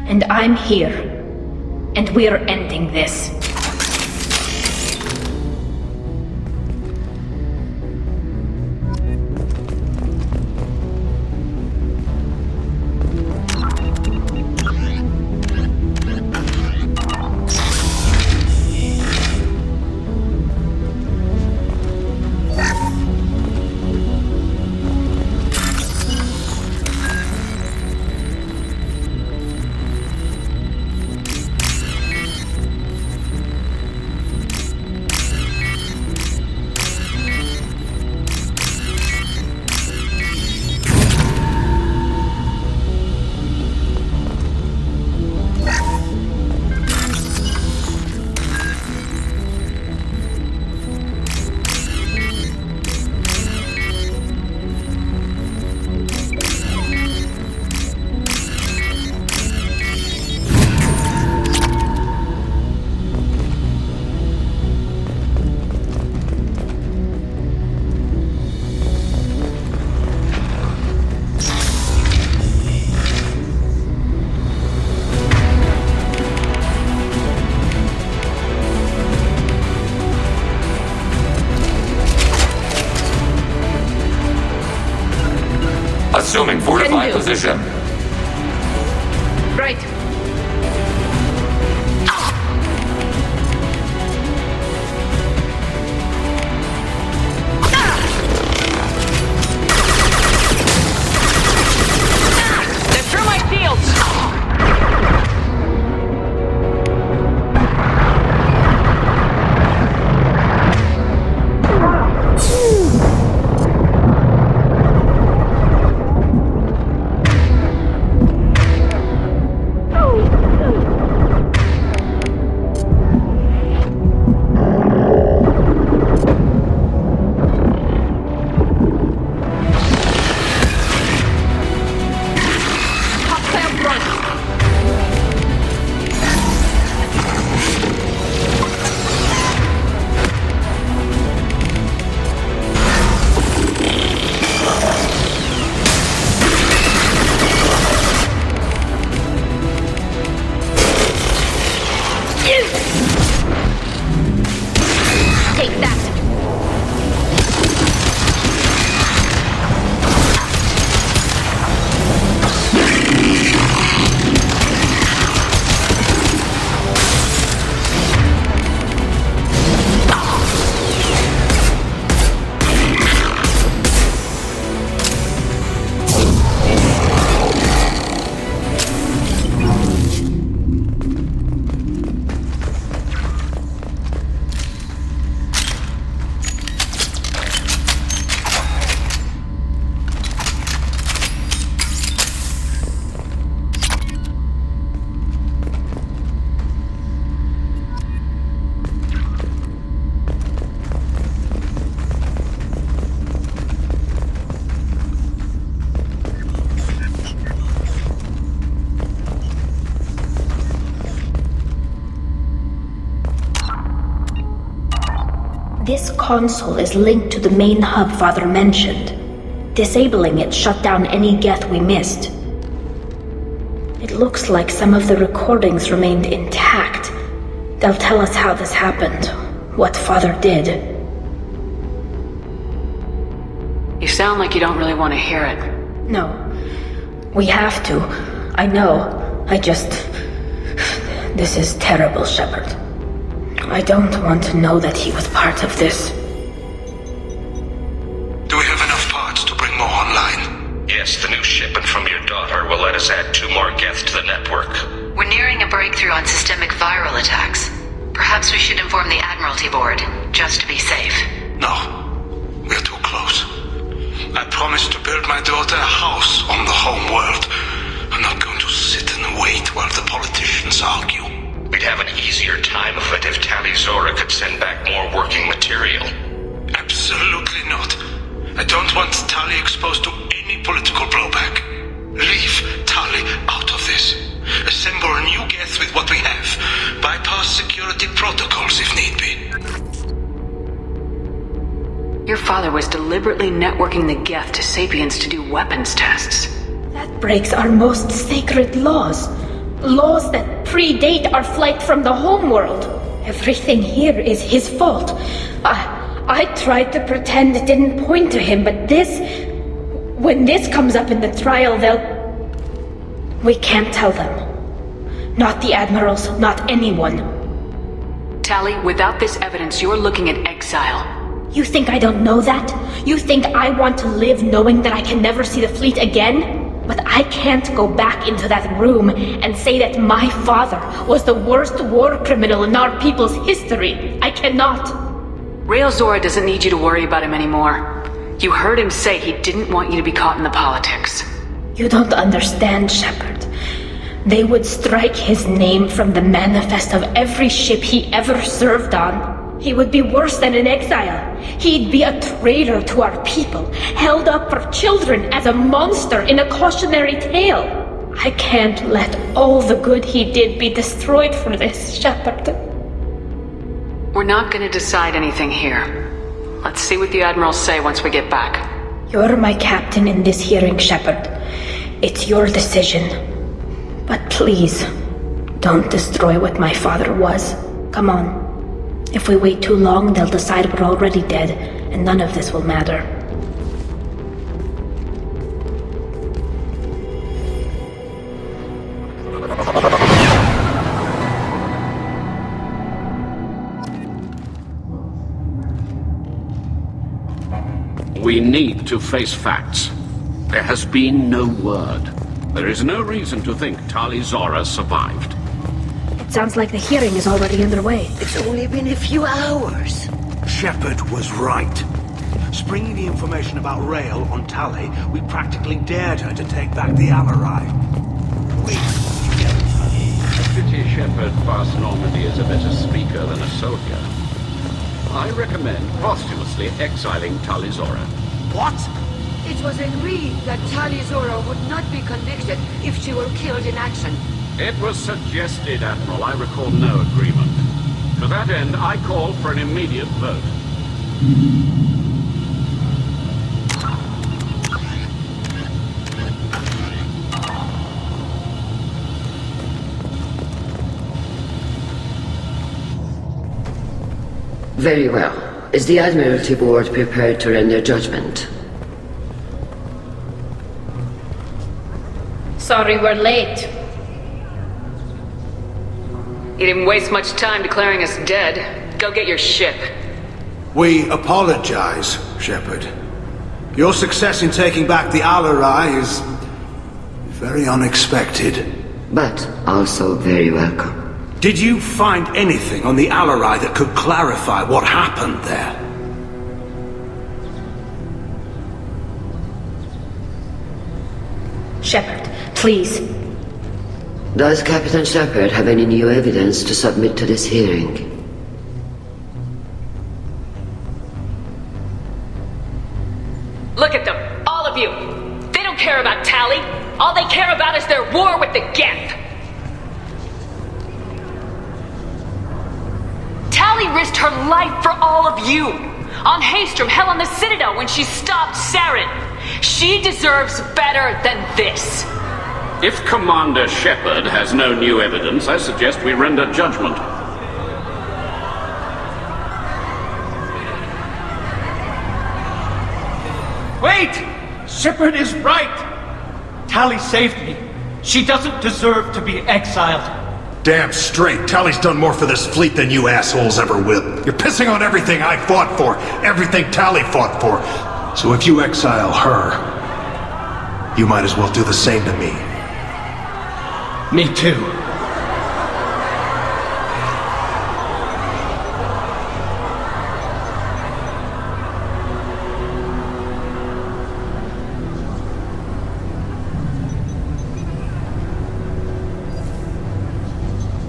S2: And I'm here. And we're ending this.
S12: Assuming fortified position.
S10: Right. They're through my shields.
S2: This console is linked to the main hub Father mentioned. Disabling it shut down any Geth we missed. It looks like some of the recordings remained intact. They'll tell us how this happened, what Father did.
S1: You sound like you don't really want to hear it.
S2: No. We have to. I know. This is terrible, Shepard. I don't want to know that he was part of this.
S6: Do we have enough parts to bring more online?
S3: Yes, the new shipment from your daughter will let us add 2 more Geth to the network.
S10: We're nearing a breakthrough on systemic viral attacks. Perhaps we should inform the Admiralty Board, just to be safe.
S6: No. We're too close. I promised to build my daughter a house on the home world. I'm not going to sit and wait while the politicians argue.
S3: We'd have an easier time of it if Tali Zora could send back more working material.
S6: Absolutely not. I don't want Tali exposed to any political blowback. Leave Tali out of this. Assemble a new Geth with what we have. Bypass security protocols if need be.
S1: Your father was deliberately networking the Geth to Sapiens to do weapons tests.
S2: That breaks our most sacred laws. Laws that predate our flight from the homeworld. Everything here is his fault. I tried to pretend it didn't point to him, but when this comes up in the trial, we can't tell them. Not the admirals, not anyone.
S1: Tali, without this evidence, you're looking at exile.
S2: You think I don't know that? You think I want to live knowing that I can never see the fleet again? But I can't go back into that room and say that my father was the worst war criminal in our people's history. I cannot.
S1: Rael Zora doesn't need you to worry about him anymore. You heard him say he didn't want you to be caught in the politics.
S2: You don't understand, Shepard. They would strike his name from the manifest of every ship he ever served on. He would be worse than an exile. He'd be a traitor to our people, held up for children as a monster in a cautionary tale. I can't let all the good he did be destroyed for this, Shepard.
S1: We're not going to decide anything here. Let's see what the admirals say once we get back.
S2: You're my captain in this hearing, Shepard. It's your decision. But please, don't destroy what my father was. Come on. If we wait too long, they'll decide we're already dead, and none of this will matter.
S8: We need to face facts. There has been no word. There is no reason to think Tali Zora survived.
S2: It sounds like the hearing is already underway.
S7: It's only been a few hours.
S6: Shepard was right. Springing the information about Rael on Tali, we practically dared her to take back the Alarai.
S8: Pity Shepard passed Normandy as a better speaker than a soldier. I recommend posthumously exiling Tali Zora.
S6: What?
S7: It was agreed that Tali Zora would not be convicted if she were killed in action.
S8: It was suggested, Admiral. I recall no agreement. To that end, I call for an immediate vote.
S7: Very well. Is the Admiralty Board prepared to render judgment?
S2: Sorry we're late.
S1: You didn't waste much time declaring us dead. Go get your ship.
S6: We apologize, Shepard. Your success in taking back the Alarai is very unexpected.
S7: But also very welcome.
S6: Did you find anything on the Alarai that could clarify what happened there?
S2: Shepard, please.
S7: Does Captain Shepard have any new evidence to submit to this hearing?
S1: Look at them, all of you. They don't care about Tali. All they care about is their war with the Geth. Tali Tali risked her life for all of you. On Haystrom, hell, on the Citadel when she stopped Saren. She deserves better than this.
S8: If Commander Shepard has no new evidence, I suggest we render judgment.
S14: Wait! Shepard is right! Tali saved me. She doesn't deserve to be exiled.
S13: Damn straight. Tali's done more for this fleet than you assholes ever will. You're pissing on everything I fought for, everything Tali fought for. So if you exile her, you might as well do the same to me.
S14: Me too.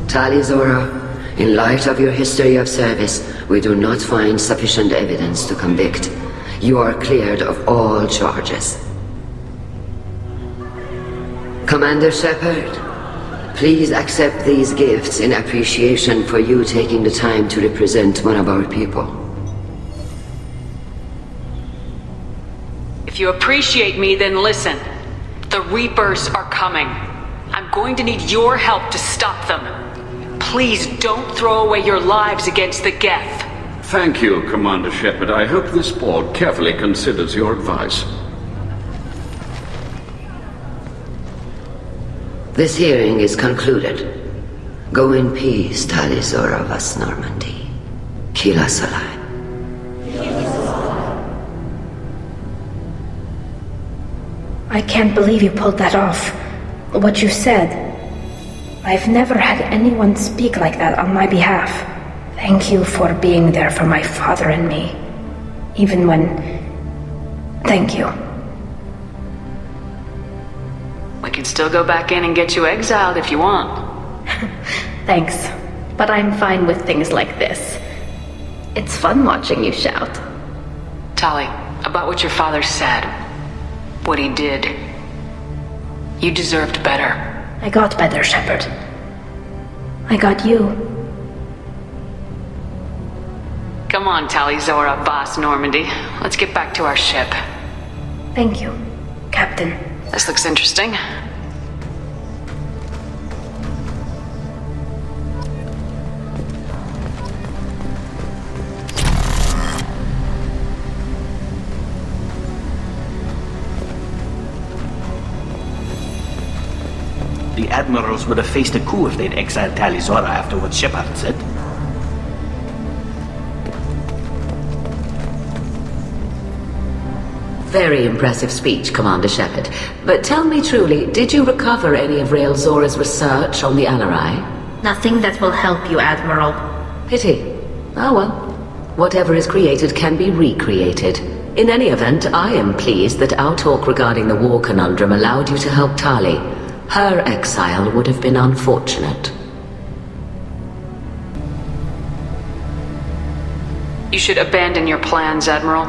S7: Tali Zora, in light of your history of service, we do not find sufficient evidence to convict. You are cleared of all charges. Commander Shepard, please accept these gifts in appreciation for you taking the time to represent one of our people.
S1: If you appreciate me, then listen. The Reapers are coming. I'm going to need your help to stop them. Please don't throw away your lives against the Geth.
S8: Thank you, Commander Shepard. I hope this board carefully considers your advice.
S7: This hearing is concluded. Go in peace, Tali Zora vas Normandy. Kila Salai.
S2: I can't believe you pulled that off. What you said. I've never had anyone speak like that on my behalf. Thank you for being there for my father and me. Even when... Thank you.
S1: We can still go back in and get you exiled if you want.
S2: Thanks. But I'm fine with things like this. It's fun watching you shout.
S1: Tali, about what your father said. What he did. You deserved better.
S2: I got better, Shepard. I got you.
S1: Come on, Tali Zora, Boss Normandy. Let's get back to our ship.
S2: Thank you, Captain.
S1: This looks interesting.
S11: The admirals would have faced a coup if they'd exiled Tali Zora after what Shepard said.
S9: Very impressive speech, Commander Shepard. But tell me truly, did you recover any of Rael Zora's research on the Alarai?
S2: Nothing that will help you, Admiral.
S9: Pity. Oh well. Whatever is created can be recreated. In any event, I am pleased that our talk regarding the war conundrum allowed you to help Tali. Her exile would have been unfortunate.
S1: You should abandon your plans, Admiral.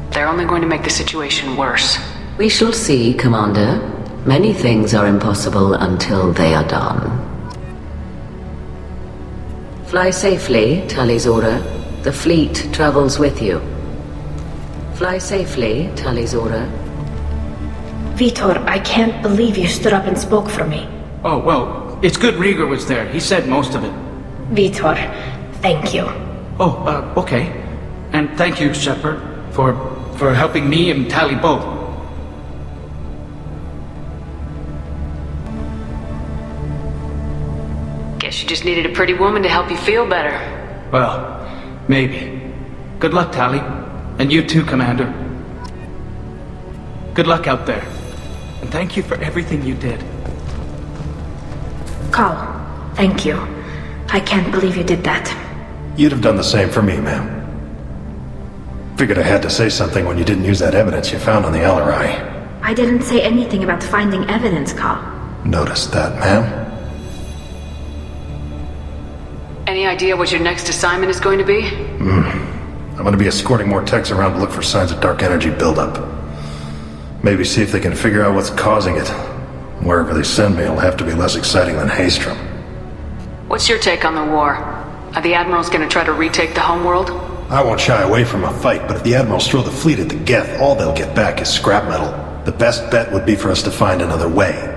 S1: They're only going to make the situation worse.
S9: We shall see, Commander. Many things are impossible until they are done. Fly safely, Tali Zora. The fleet travels with you. Fly safely, Tali Zora.
S2: Vitor, I can't believe you stood up and spoke for me.
S14: Oh, well, it's good Rieger was there. He said most of it.
S2: Vitor, thank you.
S14: Oh, okay. And thank you, Shepard, for helping me and Tali both.
S1: Guess you just needed a pretty woman to help you feel better.
S14: Well, maybe. Good luck, Tali. And you too, Commander. Good luck out there. And thank you for everything you did.
S2: Carl, thank you. I can't believe you did that.
S13: You'd have done the same for me, ma'am. Figured I had to say something when you didn't use that evidence you found on the Alarai.
S2: I didn't say anything about finding evidence, Carl.
S13: Noticed that, ma'am.
S1: Any idea what your next assignment is going to be?
S13: I'm going to be escorting more techs around to look for signs of dark energy buildup. Maybe see if they can figure out what's causing it. Wherever they send me, it'll have to be less exciting than Haystrom.
S1: What's your take on the war? Are the admirals gonna try to retake the homeworld?
S13: I won't shy away from a fight, but if the admirals throw the fleet at the Geth, all they'll get back is scrap metal. The best bet would be for us to find another way.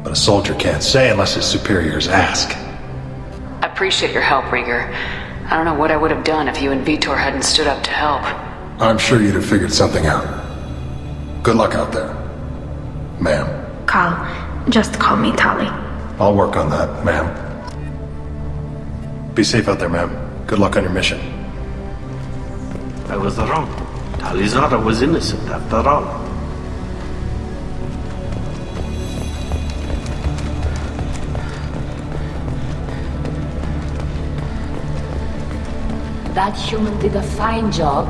S13: But a soldier can't say unless his superiors ask.
S1: I appreciate your help, Rieger. I don't know what I would have done if you and Vitor hadn't stood up to help.
S13: I'm sure you'd have figured something out. Good luck out there, ma'am.
S2: Carl, just call me Tali.
S13: I'll work on that, ma'am. Be safe out there, ma'am. Good luck on your mission.
S11: I was wrong. Tali Zora was innocent after all.
S5: That human did a fine job.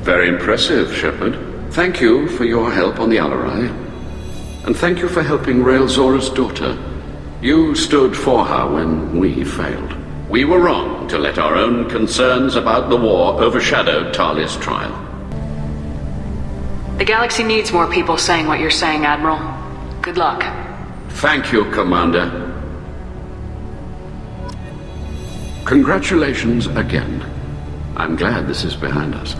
S8: Very impressive, Shepard. Thank you for your help on the Alarai. And thank you for helping Rael Zora's daughter. You stood for her when we failed. We were wrong to let our own concerns about the war overshadow Tali's trial.
S1: The galaxy needs more people saying what you're saying, Admiral. Good luck.
S8: Thank you, Commander. Congratulations again. I'm glad this is behind us.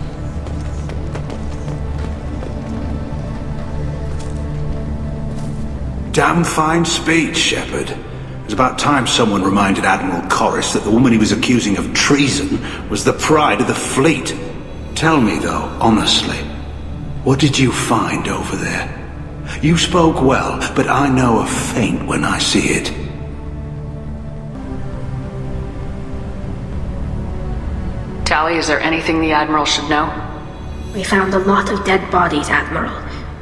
S6: Damn fine speech, Shepard. It's about time someone reminded Admiral Corus that the woman he was accusing of treason was the pride of the fleet. Tell me, though, honestly, what did you find over there? You spoke well, but I know a feint when I see it.
S1: Tali, is there anything the Admiral should know?
S2: We found a lot of dead bodies, Admiral.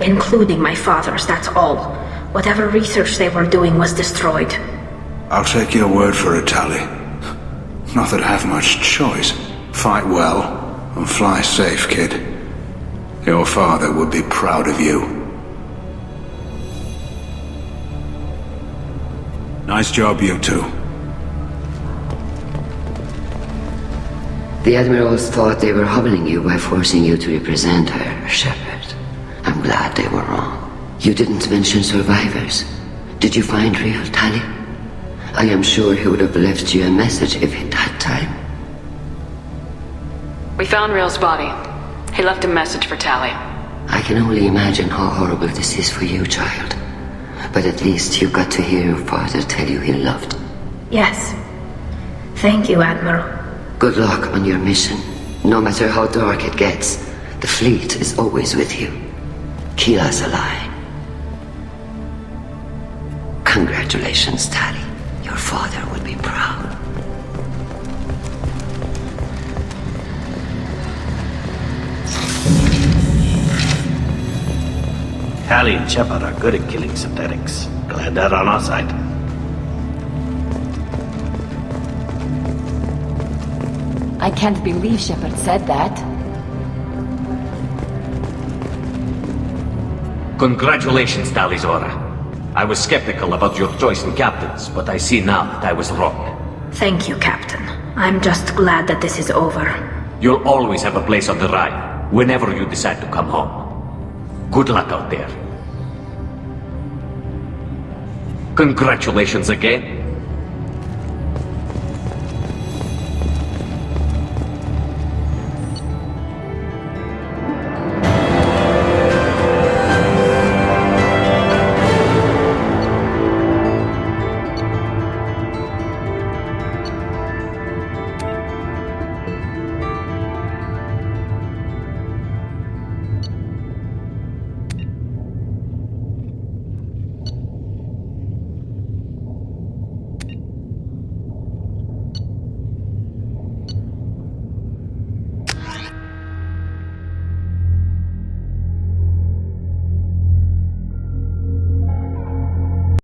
S2: Including my father's, that's all. Whatever research they were doing was destroyed.
S6: I'll take your word for it, Tali. Not that I have much choice. Fight well, and fly safe, kid. Your father would be proud of you. Nice job, you two.
S7: The admirals thought they were humbling you by forcing you to represent her, Shepard. I'm glad they were wrong. You didn't mention survivors. Did you find real Tali? I am sure he would have left you a message if he'd had time.
S1: We found Rael's body. He left a message for Tali.
S7: I can only imagine how horrible this is for you, child. But at least you got to hear your father tell you he loved.
S2: Yes. Thank you, Admiral.
S7: Good luck on your mission. No matter how dark it gets, the fleet is always with you. Keep us alive. Congratulations, Tali. Your father would be proud.
S11: Tali and Shepard are good at killing synthetics. Glad they're on our side.
S5: I can't believe Shepard said that.
S4: Congratulations, Tali Zora. I was skeptical about your choice in captains, but I see now that I was wrong.
S2: Thank you, Captain. I'm just glad that this is over.
S4: You'll always have a place on the ride, whenever you decide to come home. Good luck out there. Congratulations again.